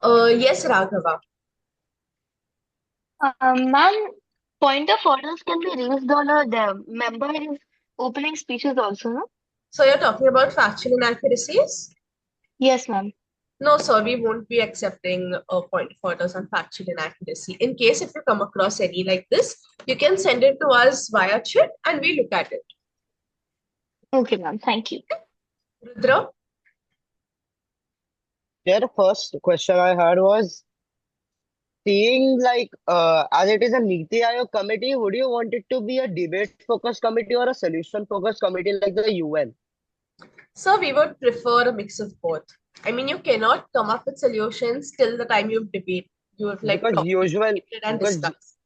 Yes, Raghava. Ma'am, point of orders can be raised on the member's opening speeches also, no? So, you're talking about factual inaccuracies? Yes, ma'am. No, sir, we won't be accepting a point of orders on factual inaccuracy. In case if you come across any like this, you can send it to us via chat and we look at it. Okay, ma'am. Thank you. Rudra? Yeah, the first question I had was, seeing like as it is a NITI Aayog committee, would you want it to be a debate-focused committee or a solution-focused committee like the UN? So we would prefer a mix of both. I mean, you cannot come up with solutions till the time you debate. You have like Because usually, and because discuss.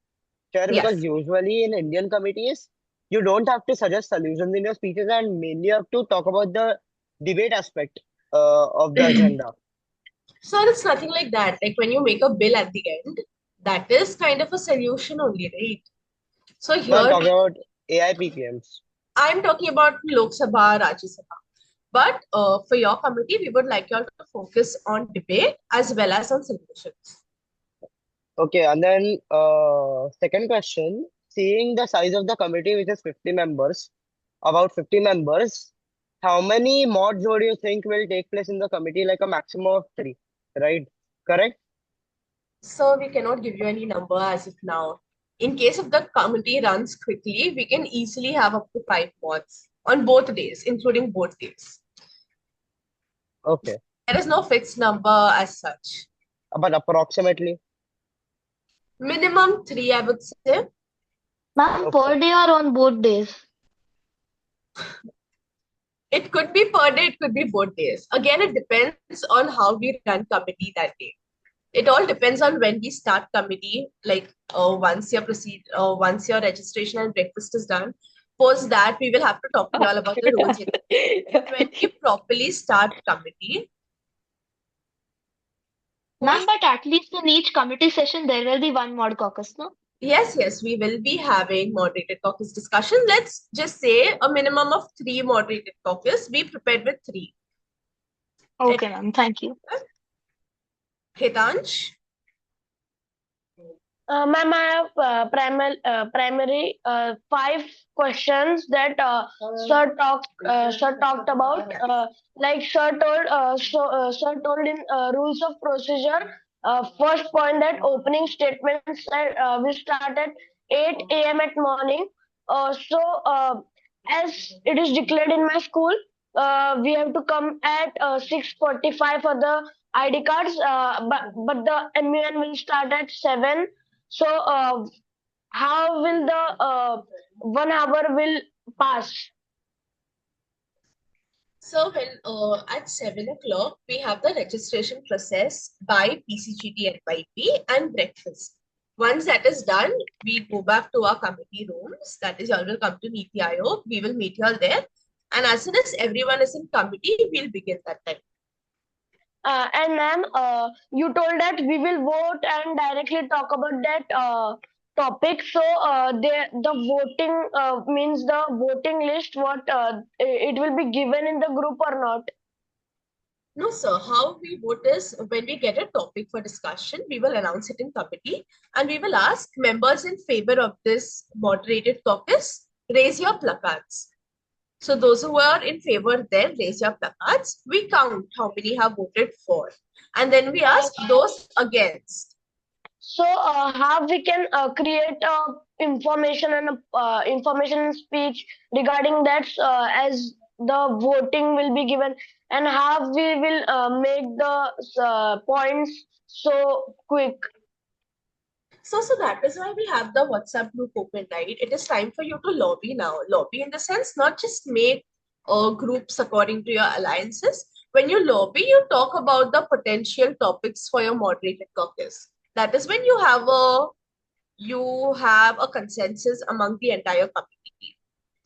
Chair, Yes. because usually in Indian committees, you don't have to suggest solutions in your speeches and mainly you have to talk about the debate aspect of the agenda. So it's nothing like that. Like when you make a bill at the end, that is kind of a solution only, right? So No, I'm here talking about AIPPMs. I'm talking about Lok Sabha, Rajya Sabha. But for your committee, we would like you all to focus on debate as well as on solutions. Okay, and then second question, seeing the size of the committee, which is 50 members, about 50 members, how many mods would you think will take place in the committee? Like a maximum of 3, right? Correct? So we cannot give you any number as of now. In case if the committee runs quickly, we can easily have up to 5 mods on both days, including both days. Okay. There is no fixed number as such. But approximately? Minimum 3, I would say. Ma'am, per day or on both days? It could be per day, it could be both days. Again, it depends on how we run committee that day. It all depends on when we start committee. Like once your registration and breakfast is done, post that we will have to talk to you all about the rules. When we properly start committee. Ma'am, but at least in each committee session there will be one mod caucus, no? Yes, we will be having moderated caucus discussion. Let's just say a minimum of 3 moderated caucus. Be prepared with 3. Okay, ma'am. Thank you. Hitansh? Ma'am, I have primary 5 questions that sir talked about. Like sir told in rules of procedure first point that opening statements will start at 8 a.m. at morning. As it is declared in my school, we have to come at 6:45 for the ID cards, but the MUN will start at 7. So how will the 1 hour will pass? So when at 7 o'clock, we have the registration process by PCGT MYP and breakfast. Once that is done, we go back to our committee rooms. That is, you all will come to NITI Aayog. We will meet you all there. And as soon as everyone is in committee, we'll begin that time. And ma'am, you told that we will vote and directly talk about that topic. So the voting means the voting list, what it will be given in the group or not? No, sir. How we vote is when we get a topic for discussion, we will announce it in committee and we will ask members in favor of this moderated caucus, raise your placards. So those who are in favor, then raise your placards. We count how many have voted for. And then we ask those against. So how we can create information and speech regarding that as the voting will be given, and how we will make the points so quick. So that is why we have the WhatsApp group open, right? It is time for you to lobby now. Lobby in the sense, not just make groups according to your alliances. When you lobby, you talk about the potential topics for your moderated caucus. That is when you have a consensus among the entire committee.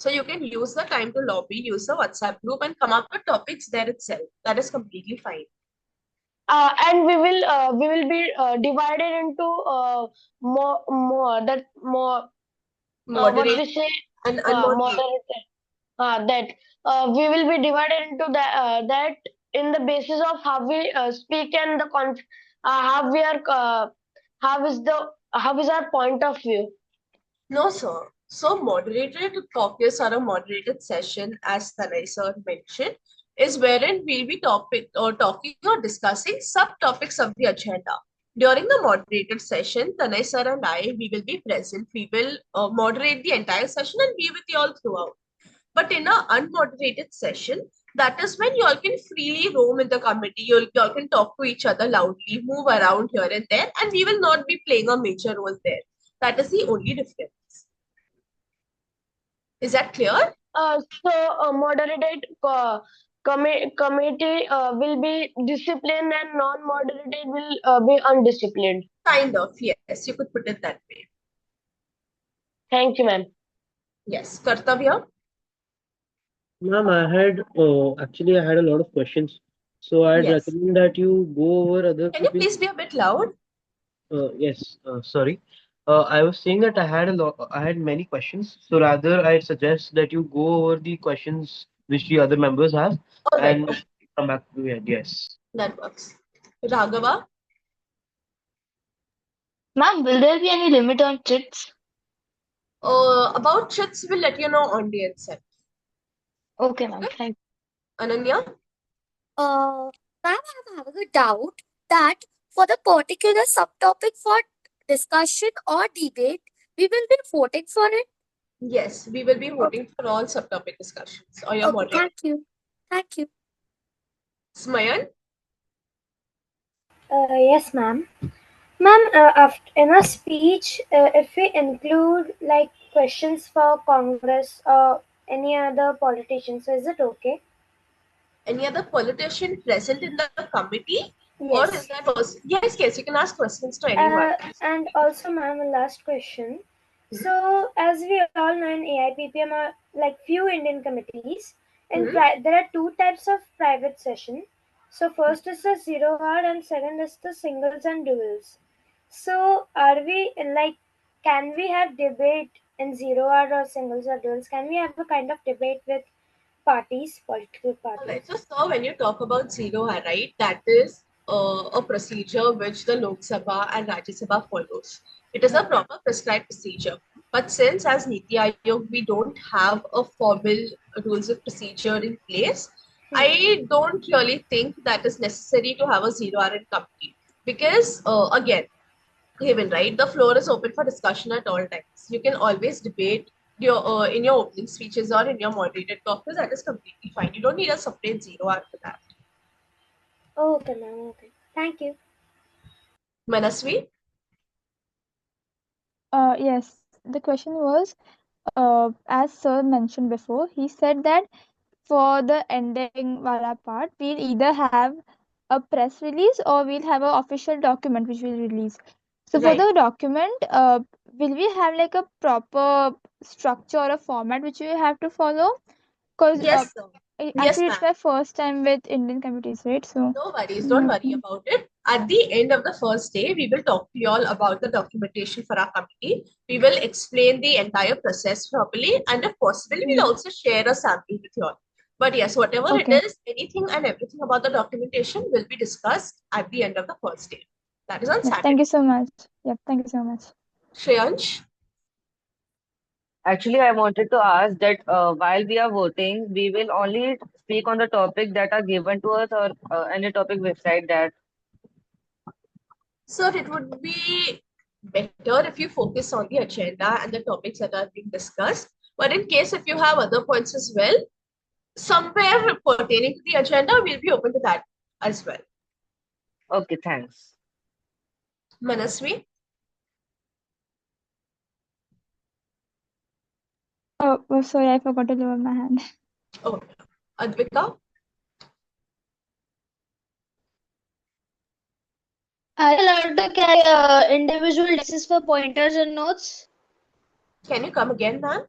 So you can use the time to lobby, use the WhatsApp group and come up with topics there itself. That is completely fine. And we will be divided into what we say and moderated. That we will be divided into that in the basis of how we speak and the how we are how is our point of view. No, sir. So moderated caucus or a moderated session, as Tanay sir mentioned, is wherein we'll be talking or discussing subtopics of the agenda. During the moderated session, Tanay sir and we will be present. We will moderate the entire session and be with you all throughout. But in an unmoderated session, that is when you all can freely roam in the committee. You all can talk to each other loudly, move around here and there, and we will not be playing a major role there. That is the only difference. Is that clear? So moderated committee will be disciplined and non-moderated will be undisciplined. Kind of, yes. You could put it that way. Thank you, ma'am. Yes. Kartavya? Ma'am, I had a lot of questions. So I'd Yes. recommend that you go over other Can you people. please be a bit loud? Yes, sorry. I was saying that I had many questions. So rather, I'd suggest that you go over the questions which the other members have All right. and come back to it. Yes. That works. Raghava? Ma'am, will there be any limit on chits? About chits, we'll let you know on the itself. Okay, ma'am. Thank you. Ananya? Ma'am, I'm having a doubt that for the particular subtopic for discussion or debate, we will be voting for it. Yes, we will be voting for all subtopic discussions. Or your moderator. Thank you. Thank you. Smayan? Yes, ma'am. Ma'am, in a speech, if we include like questions for Congress or any other politician, so is it okay? Any other politician present in the committee? Or is Yes. that person? Yes, you can ask questions to anyone. And also, ma'am, a last question. So, as we all know, in AIPPM are like few Indian committees, and there are two types of private session. So, first is the 0 hour, and second is the singles and duels. So, are we like, can we have debate in 0 hour or singles or duels? Can we have a kind of debate with parties, political parties? Right. So, sir, when you talk about 0 hour, right, that is a procedure which the Lok Sabha and Rajya Sabha follows. It is a proper prescribed procedure. But since as NITI Aayog, we don't have a formal rules of procedure in place, I don't really think that is necessary to have a 0 hour in committee. Because again, given right, the floor is open for discussion at all times. You can always debate your in your opening speeches or in your moderated talks. That is completely fine. You don't need a separate zero after that. Okay, ma'am. Okay. Thank you. Manasvi, Yes, the question was, as Sir mentioned before, he said that for the ending wala part, we'll either have a press release or we'll have an official document which we'll release. So for right? the document, will we have like a proper structure or a format which we have to follow? Because Yes, sir. Yes, actually it's ma'am. my first time with Indian committees, right? So No worries. Don't worry about it. At the end of the first day, we will talk to you all about the documentation for our committee. We will explain the entire process properly, and if possible, we'll also share a sample with you all. But yes, whatever it okay. is, anything and everything about the documentation will be discussed at the end of the first day. That is on Yep, thank Saturday. you so much. Yep, thank you so much. Shreyansh, Actually, I wanted to ask that while we are voting, we will only speak on the topic that are given to us or any topic beside that. sir, it would be better if you focus on the agenda and the topics that are being discussed. But in case if you have other points as well, somewhere pertaining to the agenda, we'll be open to that as well. Okay, thanks. Manasvi, Oh, sorry, I forgot to lower my hand. oh, Advika, Are you allowed to carry individual devices for pointers and notes? can you come again, ma'am?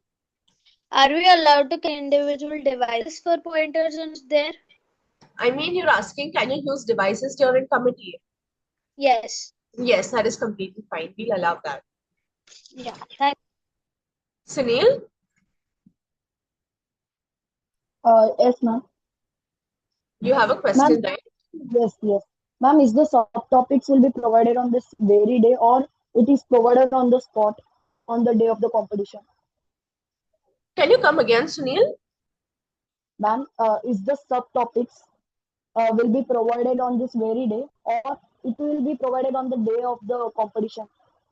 Are we allowed to carry individual devices for pointers and notes there? I mean, you're asking, can you use devices during committee? Yes. Yes, that is completely fine. We'll allow that. Yeah. Thank Sunil, Yes, ma'am. you have a Ma'am, question, right? yes. Ma'am, is the subtopics will be provided on this very day or it is provided on the spot on the day of the competition? Can you come again, Sunil? Ma'am, is the subtopics will be provided on this very day or it will be provided on the day of the competition?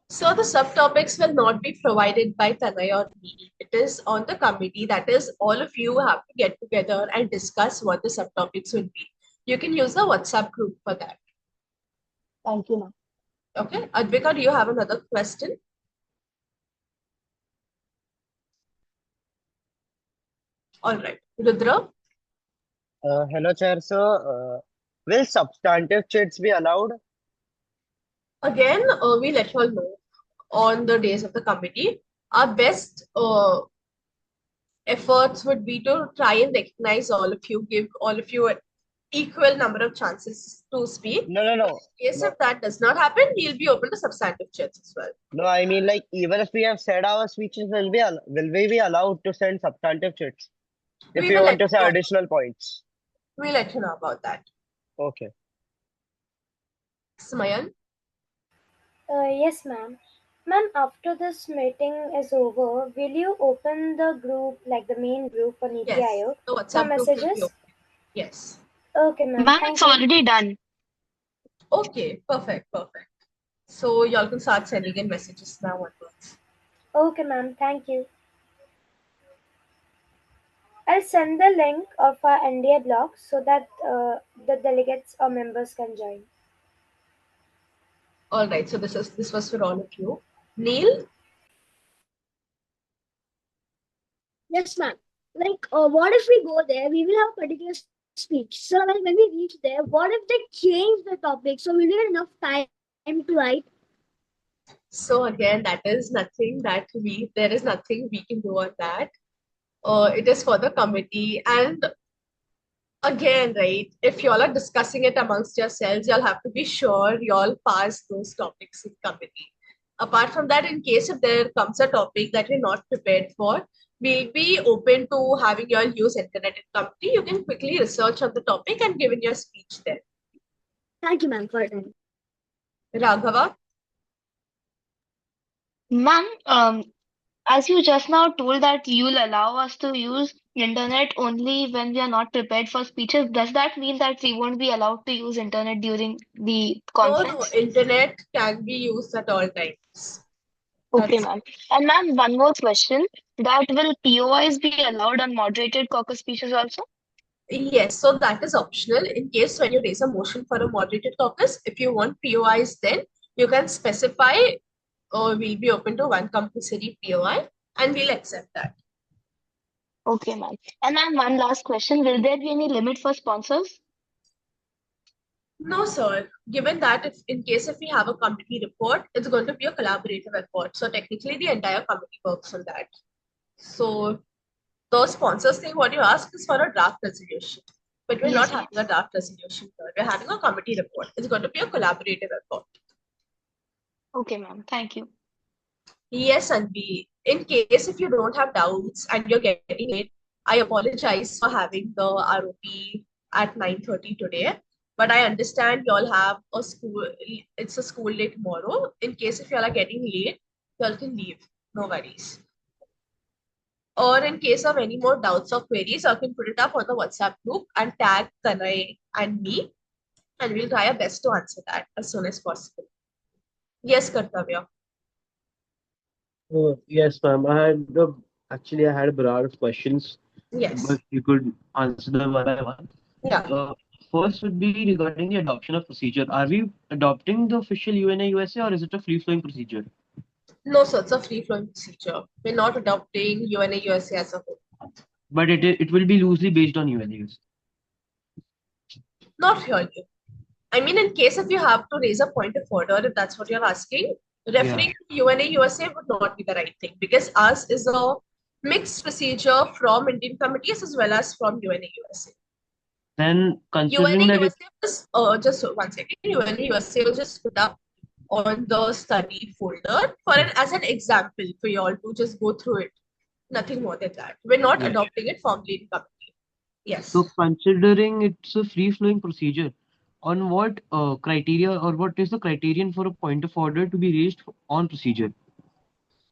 So the subtopics will not be provided by Tanay or me. It is on the committee. That is, all of you have to get together and discuss what the subtopics will be. You can use the WhatsApp group for that. Thank you, ma'am. Okay. Advika, do you have another question? All right. Rudra, Hello, Chair. So, will substantive chits be allowed? again, we let you all know on the days of the committee. Our best efforts would be to try and recognize all of you, give all of you an equal number of chances to speak. No, But in case if that does not happen, we'll be open to substantive chats as well. No, I mean, like, even if we have said our speeches, will we be allowed to send substantive chits if We we will want let to you say know. additional points? We'll let you know about that. Okay. Smayan, Yes, ma'am. Ma'am, after this meeting is over, will you open the group, like the main group for NITI yes, Aayog, the for WhatsApp group will be messages? open. Yes. Okay, ma'am. Ma'am, Thank it's you. already done. Okay, perfect. So y'all can start sending in messages now onwards. Okay, ma'am. Thank you. I'll send the link of our NDA blog so that the delegates or members can join. All right. So this was for all of you. Neil, Yes, ma'am. Like, what if we go there? We will have a particular speech. So, like, when we reach there, what if they change the topic? So, we will have enough time to write. so again, there is nothing we can do on that. It is for the committee. And again, right, if y'all are discussing it amongst yourselves, y'all have to be sure y'all pass those topics in committee. Apart from that, in case if there comes a topic that you're not prepared for, we'll be open to having y'all use internet in committee. You can quickly research on the topic and give in your speech there. Thank you, ma'am, for your time. Raghava, Ma'am, As you just now told that you'll allow us to use internet only when we are not prepared for speeches, does that mean that we won't be allowed to use internet during the No, conference? internet can be used at all times. Okay, That's ma'am. And ma'am, one more question. That will POIs be allowed on moderated caucus speeches also? Yes, so that is optional in case when you raise a motion for a moderated caucus, if you want POIs, then you can specify or we'll be open to one compulsory POI and we'll accept that. Okay, ma'am. And ma'am, one last question. Will there be any limit for sponsors? No, sir. Given that if we have a committee report, it's going to be a collaborative effort. So technically the entire committee works on that. So the sponsors thing, what you asked is for a draft resolution. But we're not Yes, ma'am. having a draft resolution, sir. We're having a committee report. It's going to be a collaborative effort. Okay, ma'am. Thank you. Yes, Anvi. In case if you don't have doubts and you're getting late, I apologize for having the ROP at 9:30 today. But I understand y'all have a school, it's a school day tomorrow. In case if y'all are getting late, y'all can leave. No worries. Or in case of any more doubts or queries, I can put it up on the WhatsApp group and tag Tanay and me, and we'll try our best to answer that as soon as possible. Yes, Kartavya. Yes, ma'am. Actually, I had a barrage of questions, Yes. but you could answer them one by one. Yeah. First would be regarding the adoption of procedure. Are we adopting the official UNA USA or is it a free-flowing procedure? No, sir, it's a free-flowing procedure. We're not adopting UNA USA as a whole. But it will be loosely based on UNA USA. Not really. I mean, in case if you have to raise a point of order, if that's what you're asking, referring to UNA USA would not be the right thing because ours is a mixed procedure from Indian committees as well as from UNA USA. Then considering UNA that it, USA was, just 1 second, UNA USA was just put up on the study folder as an example for you all to just go through it. Nothing more than that. We're not yeah. adopting it formally in committee. Yes. So considering it's a free-flowing procedure, on what criteria or what is the criterion for a point of order to be raised on procedure?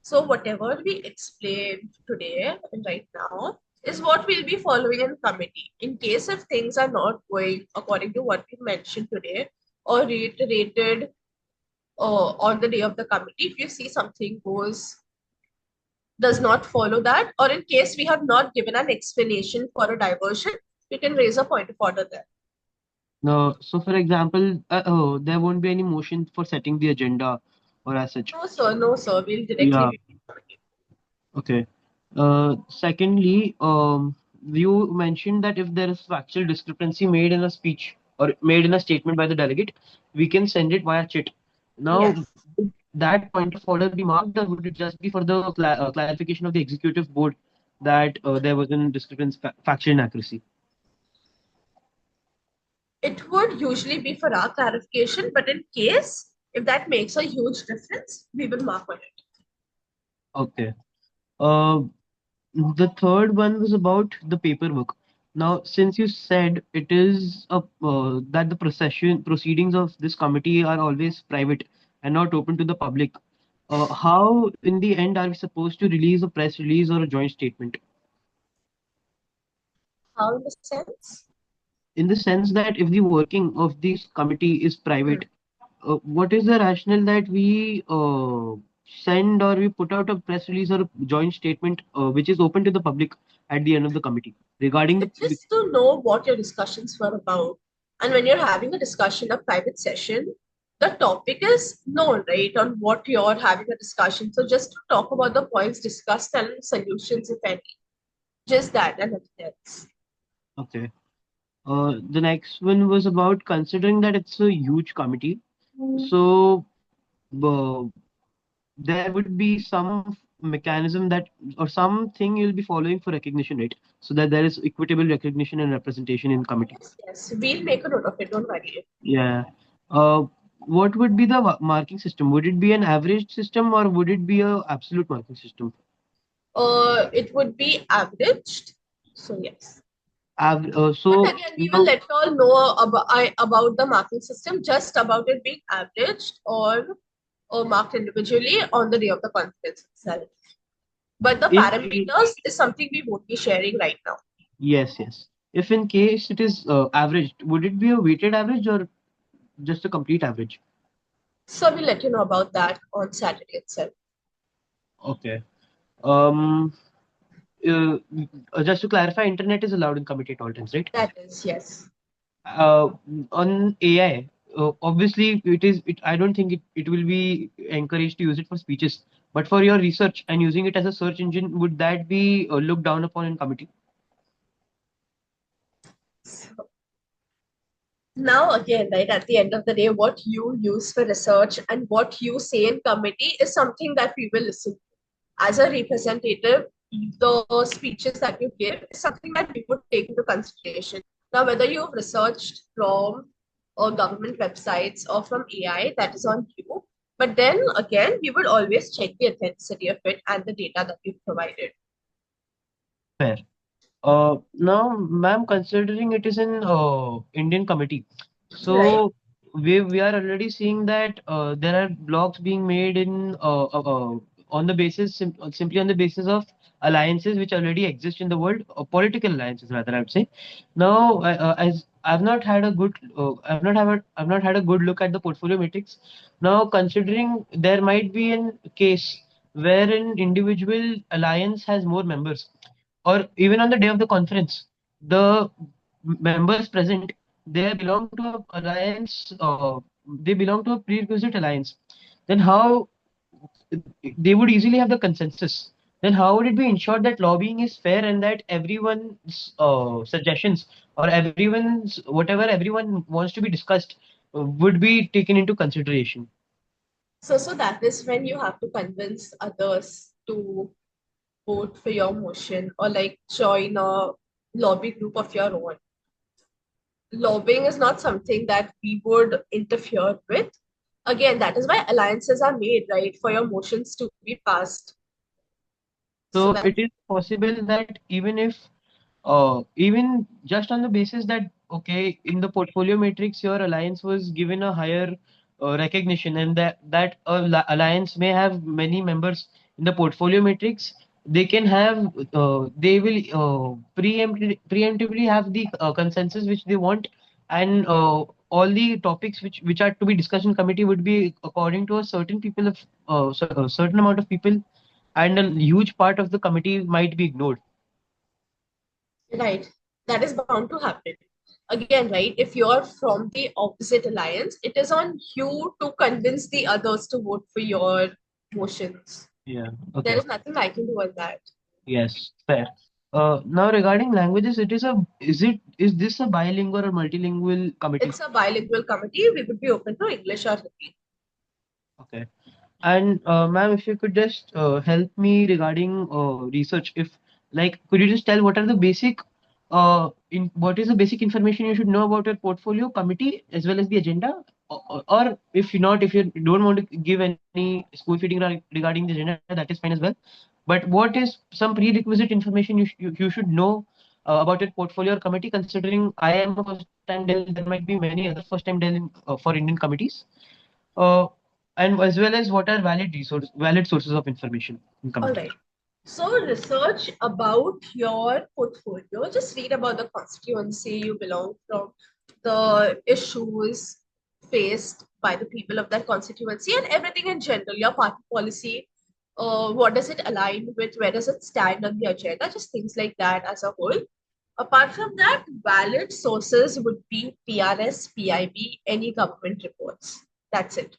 So whatever we explained today and right now is what we'll be following in committee. In case if things are not going according to what we mentioned today or reiterated on the day of the committee, if you see something does not follow that, or in case we have not given an explanation for a diversion, we can raise a point of order there. No, so for example, there won't be any motion for setting the agenda or as such. No, sir. We'll Yeah. directly. Okay. Secondly, you mentioned that if there is factual discrepancy made in a speech or made in a statement by the delegate, we can send it via chat. Now, Yes. would that point of order be marked, or would it just be for the clarification of the executive board that there was a discrepancy, factual inaccuracy? It would usually be for our clarification, but in case if that makes a huge difference, we will mark on it. Okay. The third one was about the paperwork. Now, since you said it is that the proceedings of this committee are always private and not open to the public, how in the end are we supposed to release a press release or a joint statement? How in the sense? In the sense that if the working of this committee is private, what is the rationale that we send or we put out a press release or a joint statement which is open to the public at the end of the committee regarding It's the just to know what your discussions were about. And when you're having a discussion, a private session, the topic is known, right? On what you're having a discussion. So just to talk about the points discussed and solutions, if any. Just that and nothing else. Okay. The next one was about considering that it's a huge committee. So uh, there would be some mechanism that or something you'll be following for recognition, right? So that there is equitable recognition and representation in committee. Yes, we'll make a note of it, don't worry. Yeah. What would be the marking system? Would it be an average system or would it be a absolute marking system? It would be averaged. So yes. So But again, we will let you all know about the marking system, just about it being averaged or marked individually on the day of the conference itself. But the If parameters is something we won't be sharing right now. yes, yes. If in case it is averaged, would it be a weighted average or just a complete average? So we'll let you know about that on Saturday itself. Okay. Um, uh, just to clarify, internet is allowed in committee at all times, right? That is, yes. Uh, on AI, obviously it is. I don't think it will be encouraged to use it for speeches, but for your research and using it as a search engine, would that be looked down upon in committee? So now again, right, at the end of the day, what you use for research and what you say in committee is something that we will listen to. As a representative, the speeches that you give is something that we would take into consideration. Now, whether you've researched from government websites or from AI, that is on you. But then again, we would always check the authenticity of it and the data that you've provided. Fair. Now, ma'am, considering it is an Indian committee, Right. so we are already seeing that there are blogs being made in on the basis simply on the basis of alliances which already exist in the world, political alliances rather, I would say. Now, as I've not had a good look at the portfolio matrix. Now, considering there might be a case where an individual alliance has more members or even on the day of the conference, the members present, they belong to a alliance, they belong to a prerequisite alliance. Then how they would easily have the consensus? Then how would it be ensured that lobbying is fair and that everyone's suggestions or everyone's whatever everyone wants to be discussed would be taken into consideration? So that is when you have to convince others to vote for your motion or like join a lobby group of your own. Lobbying is not something that we would interfere with. Again, that is why alliances are made, right, for your motions to be passed. So So that it is possible that even if even just on the basis that okay in the portfolio matrix your alliance was given a higher recognition and that alliance may have many members in the portfolio matrix, they can have they will preemptively have the consensus which they want, and all the topics which are to be discussed in committee would be according to a certain people of a certain amount of people, and a huge part of the committee might be ignored. right, that is bound to happen. Again, right, if you're from the opposite alliance, it is on you to convince the others to vote for your motions. Yeah. There Okay. is nothing I can do on that. Yes, fair. Now regarding languages, is this a bilingual or multilingual committee? It's a bilingual committee. We would be open to English or Hindi. Okay. And ma'am, if you could just help me regarding research, if like, could you just tell what are the basic in what is the basic information you should know about your portfolio committee as well as the agenda? Or if you're not, if you don't want to give any school feeding regarding the agenda, that is fine as well. But what is some prerequisite information you should know about your portfolio or committee? Considering I am a first time Dell, there might be many other first time Dell for Indian committees. Uh, and as well as what are valid sources of information in All committee. right. So research about your portfolio. Just read about the constituency you belong from, the issues faced by the people of that constituency, and everything in general. Your party policy. What does it align with? Where does it stand on the agenda? Just things like that as a whole. Apart from that, valid sources would be PRS, PIB, any government reports. That's it.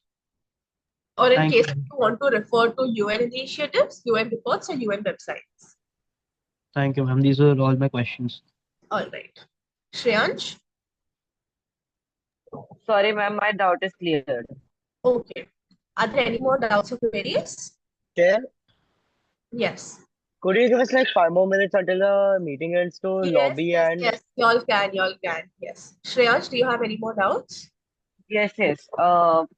Or in Thank case you. you want to refer to UN initiatives, UN reports, or UN websites. Thank you, ma'am. These were all my questions. All right. Shreyansh? Sorry, ma'am, my doubt is cleared. Okay. Are there any more doubts or queries? Chair, Yes. could you give us like 5 more minutes until the meeting ends to Yes, lobby yes, and yes. Y'all can. Yes. Shreyansh, do you have any more doubts? Yes, yes.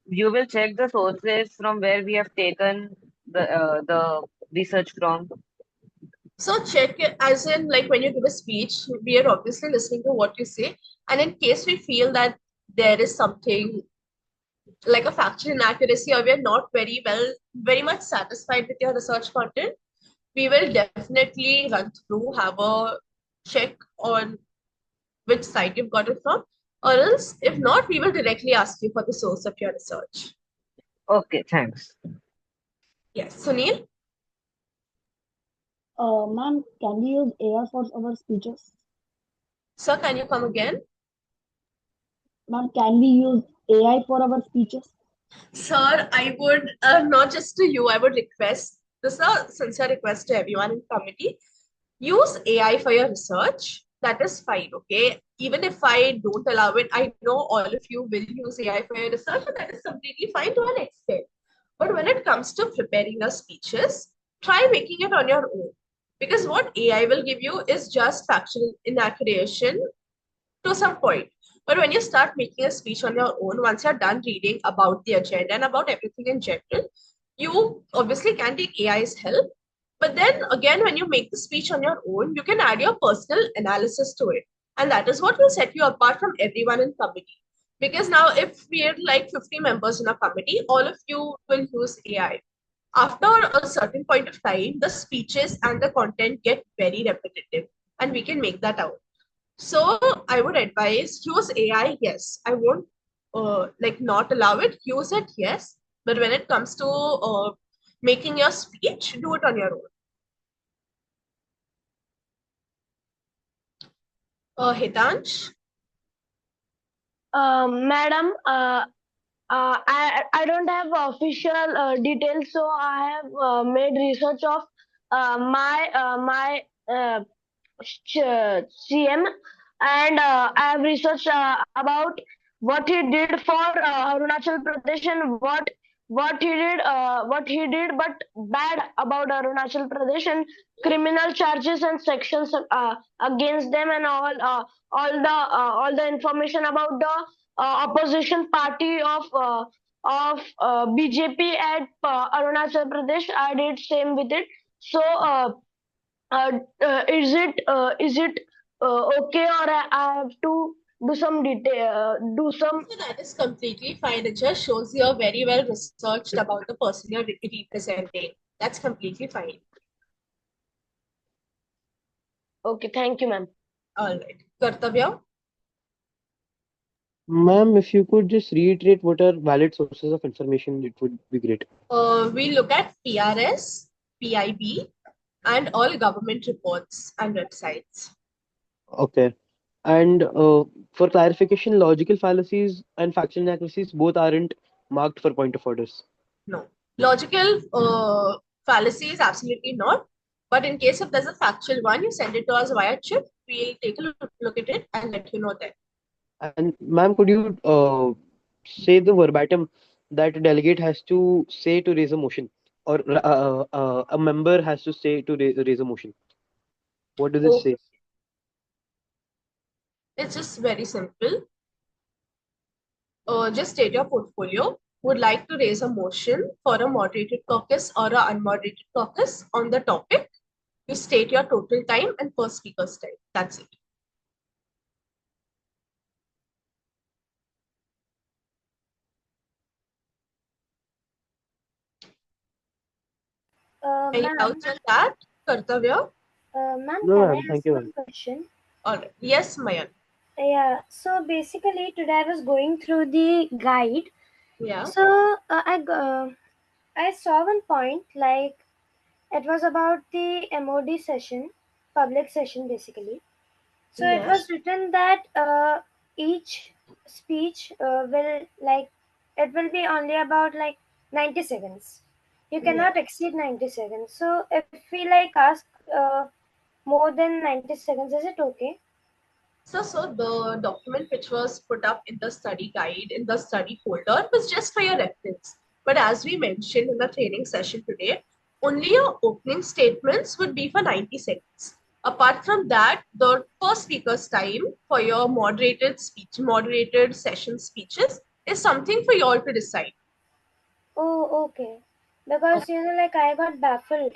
You will check the sources from where we have taken the research from. So check it as in like when you give a speech, we are obviously listening to what you say. And in case we feel that there is something like a factual inaccuracy or we're not very much satisfied with your research content, we will definitely run through, have a check on which site you've got it from, or else, if not, we will directly ask you for the source of your research. Okay, thanks. Yes, Sunil? Ma'am, can we use AI for our speeches? Sir, can you come again? Ma'am, can we use AI for our speeches? Sir, I would, not just to you, I would request, this is a sincere request to everyone in committee, use AI for your research. That is fine, okay? Even if I don't allow it, I know all of you will use AI for your research, and that is completely fine to an extent. But when it comes to preparing your speeches, try making it on your own. Because what AI will give you is just factual inaccuracy to some point. But when you start making a speech on your own, once you're done reading about the agenda and about everything in general, you obviously can take AI's help. But then again, when you make the speech on your own, you can add your personal analysis to it. And that is what will set you apart from everyone in committee. Because now, if we are like 50 members in a committee, all of you will use AI. After a certain point of time, the speeches and the content get very repetitive, and we can make that out. So I would advise use AI, yes. I won't like not allow it. Use it, yes. But when it comes to making your speech, do it on your own. Hitansh? Madam, I don't have official details, so I have made research of my CM, and I have researched about what he did for Arunachal Pradesh and what he did but bad about Arunachal Pradesh, and criminal charges and sections against them, and all the information about the opposition party of BJP at Arunachal Pradesh. I did same with it. So is it okay, or I have to do some detail do some So that is completely fine. It just shows you're very well researched about the person you're representing. That's completely fine. Okay, thank you, ma'am. All right. Kartavya? Ma'am, if you could just reiterate what are valid sources of information, it would be great. We look at PRS, PIB, and all government reports and websites. Okay. And for clarification, logical fallacies and factual inaccuracies both aren't marked for point of orders. No. Logical fallacies, absolutely not. But in case if there's a factual one, you send it to us via chip. We'll take a look at it and let you know then. And ma'am, could you say the verbatim that a delegate has to say to raise a motion, or a member has to say to raise a motion? What does it Oh, say? it's just very simple. Just state your portfolio. Would like to raise a motion for a moderated caucus or a unmoderated caucus on the topic. You state your total time and first speaker's time. That's it. Any Ma'am, doubts on that, Kartavya? ma'am, No, can I ma'am. Thank ask you, one ma'am. question? All right. Yes, Mayan. Yeah, so basically today I was going through the guide. Yeah. So I saw one point, like it was about the MOD session, public session basically. So it was Yes. written that each speech it will be only about like 90 seconds. You cannot Yes. exceed 90 seconds. So if we like ask more than 90 seconds, is it okay? So the document which was put up in the study guide, in the study folder, was just for your reference. But as we mentioned in the training session today, only your opening statements would be for 90 seconds. Apart from that, the first speaker's time for your moderated session speeches is something for you all to decide. Oh, okay. Because like I got baffled.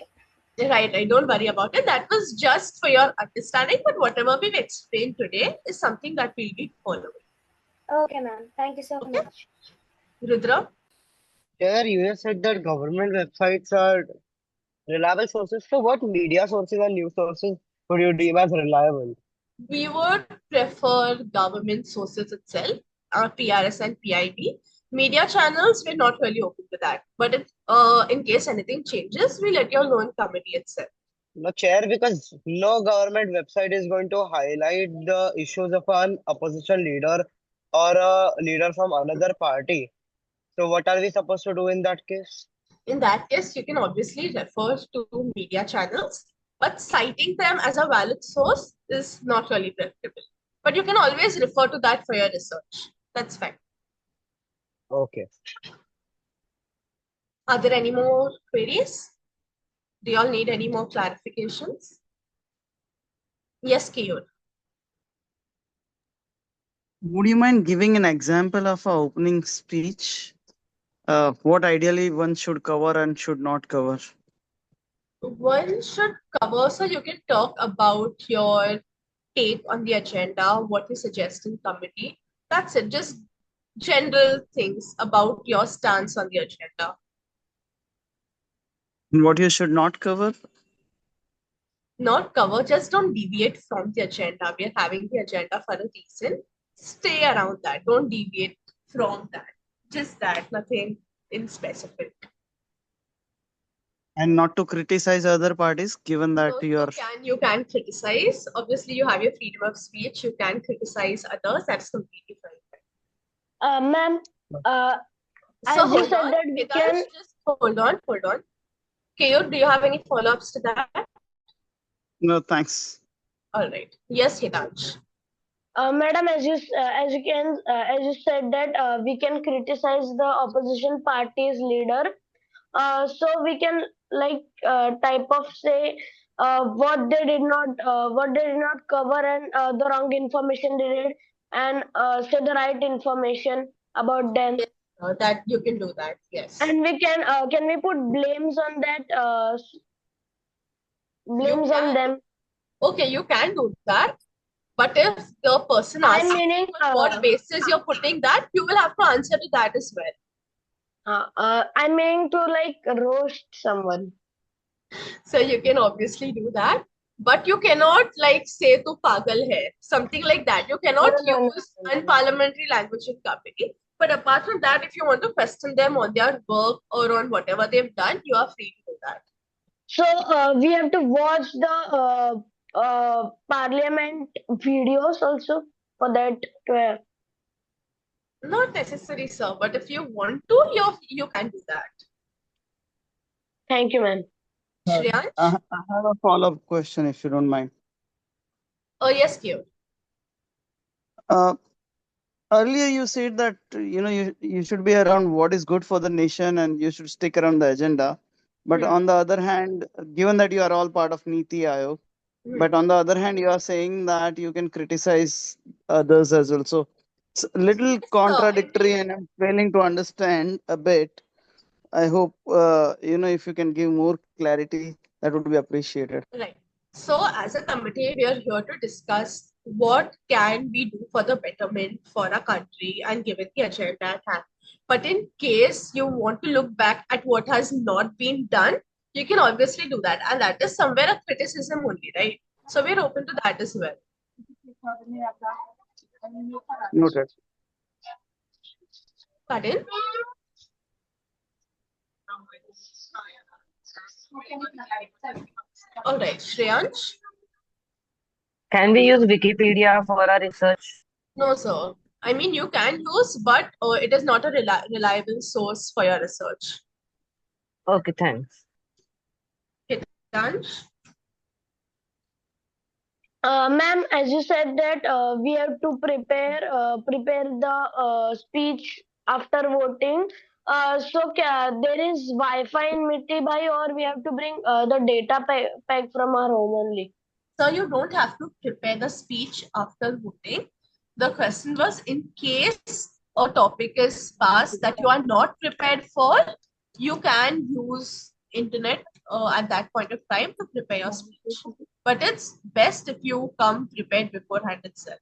Right, don't worry about it. That was just for your understanding, but whatever we've explained today is something that we'll be following. Okay, ma'am. Thank you so much. Rudra? Chair, you have said that government websites are Reliable sources. So what media sources and news sources would you deem as reliable? We would prefer government sources itself, PRS and PIB. Media channels, we're not really open to that. But if, in case anything changes, we let you know in committee itself. No, Chair, because no government website is going to highlight the issues of an opposition leader or a leader from another party. So what are we supposed to do in that case? In that case, you can obviously refer to media channels, but citing them as a valid source is not really preferable. But you can always refer to that for your research. That's fine. Okay. Are there any more queries? Do y'all need any more clarifications? Yes, Kiyur. Would you mind giving an example of a opening speech? What ideally one should cover and should not cover? One should cover, so you can talk about your take on the agenda, what you suggest in committee. That's it, just general things about your stance on the agenda. And what you should not cover? Not cover, just don't deviate from the agenda. We are having the agenda for a reason. Stay around that. Don't deviate from that. Just that, nothing in specific. And not to criticize other parties, given that No, you can criticize. Obviously, you have your freedom of speech. You can criticize others. That's completely fine. Ma'am, So as you hold said on, that we Hitansh, can. just hold on. Kayur, do you have any follow-ups to that? No, thanks. All right. Yes, Hitansh. Madam, as you said that we can criticize the opposition party's leader. So we can type of say what they did not cover and the wrong information they did, and say the right information about them. Yes, that you can do that. Yes. And we can we put blames on that? Blames on them. Okay, you can do that. But if the person asks on what basis you're putting that, you will have to answer to that as well. I'm meaning to roast someone. So you can obviously do that, but you cannot say to pagal hai, something like that. You cannot use unparliamentary language in committee. But apart from that, if you want to question them on their work or on whatever they've done, you are free to do that. So we have to watch the parliament videos also for that to have. Not necessary, sir. But if you want to, you can do that. Thank you, ma'am. Shreyansh? I have a follow-up question, if you don't mind. Oh, yes, Kyo. Earlier you said that you should be around what is good for the nation and you should stick around the agenda. But on the other hand, given that you are all part of NITI Aayog, but on the other hand, you are saying that you can criticize others as well. So it's a little contradictory, and I'm failing to understand a bit. I hope if you can give more clarity, that would be appreciated. Right. So as a committee, we are here to discuss what can we do for the betterment for our country and given the agenda at hand. But in case you want to look back at what has not been done, you can obviously do that. And that is somewhere a criticism only, right? So we're open to that as well. Noted. Pardon? All right, Shreyansh? Can we use Wikipedia for our research? No, sir. I mean, you can use, but it is not a reliable source for your research. Okay, thanks. Hitansh? Ma'am, as you said that we have to prepare the speech after voting. So there is Wi-Fi in Miti Bhai, or we have to bring the data pack from our home only? So you don't have to prepare the speech after voting. The question was, in case a topic is passed that you are not prepared for, you can use internet at that point of time to prepare your speech. But it's best if you come prepared beforehand itself.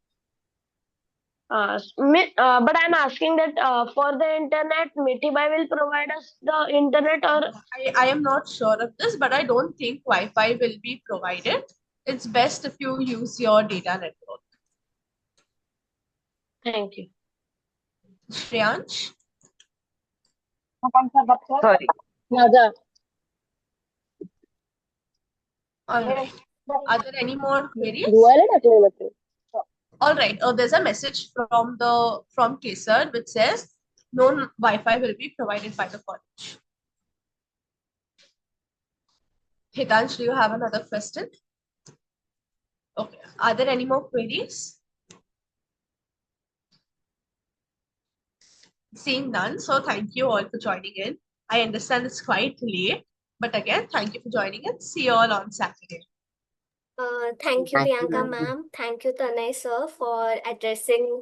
But I'm asking that for the internet, MITI will provide us the internet, or I am not sure of this, but I don't think Wi-Fi will be provided. It's best if you use your data network. thank you. Shreyansh? Sorry. Naga. All right. Are there any more queries? All right. There's a message from Kesar which says no Wi-Fi will be provided by the college. Hitansh, do you have another question? Okay. Are there any more queries? Seeing none, so thank you all for joining in. I understand it's quite late, but again, thank you for joining in. See you all on Saturday. Thank you, Bianca ma'am. Thank you, Tanay sir, for addressing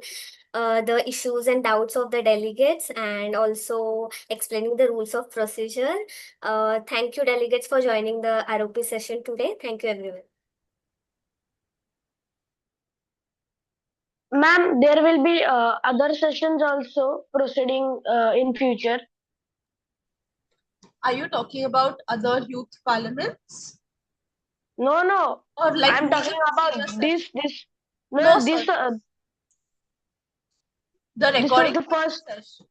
the issues and doubts of the delegates and also explaining the rules of procedure. Thank you, delegates, for joining the ROP session today. Thank you, everyone. Ma'am, there will be other sessions also proceeding in future. Are you talking about other youth parliaments? No. Or like I'm talking about this. No, This. sir. The This was recording the for first. the session.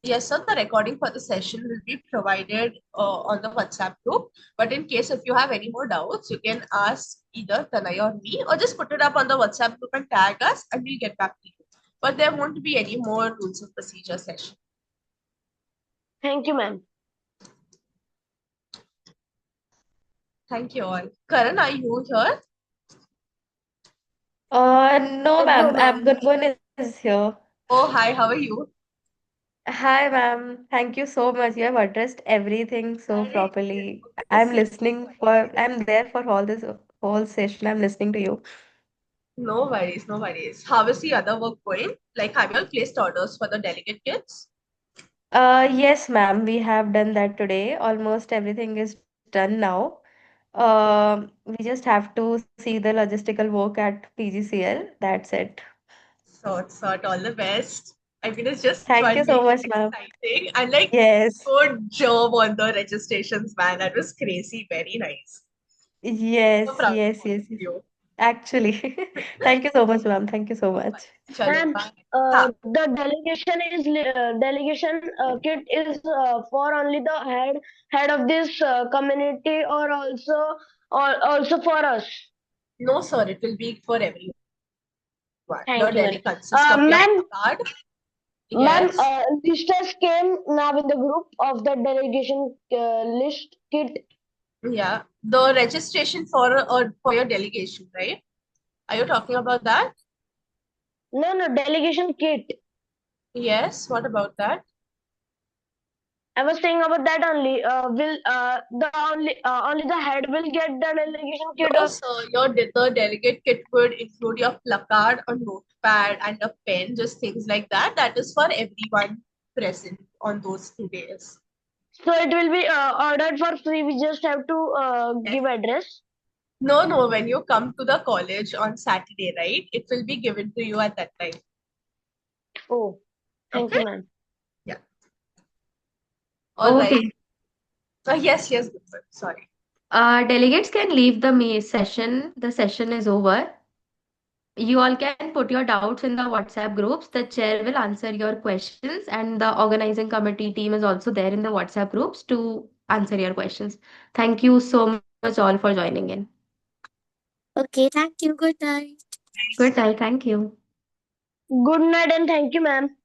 Yes, sir. The recording for the session will be provided on the WhatsApp group. But in case if you have any more doubts, you can ask either Tanay or me, or just put it up on the WhatsApp group and tag us, and we'll get back to you. But there won't be any more rules of procedure session. Thank you, ma'am. Thank you all. Karan, are you here? No, ma'am. ma'am. Gungun is here. Oh, hi. How are you? Hi, ma'am. Thank you so much. You have addressed everything so properly. I'm there for all this whole session. I'm listening to you. No worries, no worries. How is the other work going? Like, have you all placed orders for the delegate kits? Yes, ma'am. We have done that today. Almost everything is done now. We just have to see the logistical work at PGCL. That's it. Sort, all the best. I mean, it's just Thank you one so being much, ma'am. exciting and like Yes. good job on the registrations, man. That was crazy, very nice. So Yes, proud of yes, all yes, of yes. you. Actually, thank you so much, ma'am. Thank you so much. Ma'am, the delegation kit is for only the head of this community, or also for us. No, sir, it will be for everyone. Your Thank you, daily consists of your ma'am. card. Ma'am, Yes. listers came now in the group of the delegation list kit. Yeah, the registration for your delegation, right? Are you talking about that? No, delegation kit. Yes. What about that? I was saying about that only. Will only the head will get the delegation kit? No, sir. The delegate kit would include your placard, a notepad, and a pen, just things like that. That is for everyone present on those 2 days. So it will be ordered for free. We just have to give address. No. When you come to the college on Saturday, right, it will be given to you at that time. Oh, thank you, ma'am. Yeah. All right. Okay. Yes. Good. Sorry. Delegates can leave the session. The session is over. You all can put your doubts in the WhatsApp groups. The chair will answer your questions, and the organizing committee team is also there in the WhatsApp groups to answer your questions. Thank you so much all for joining in. Okay, thank you. Good night. Good night. Thank you. Good night and thank you, ma'am.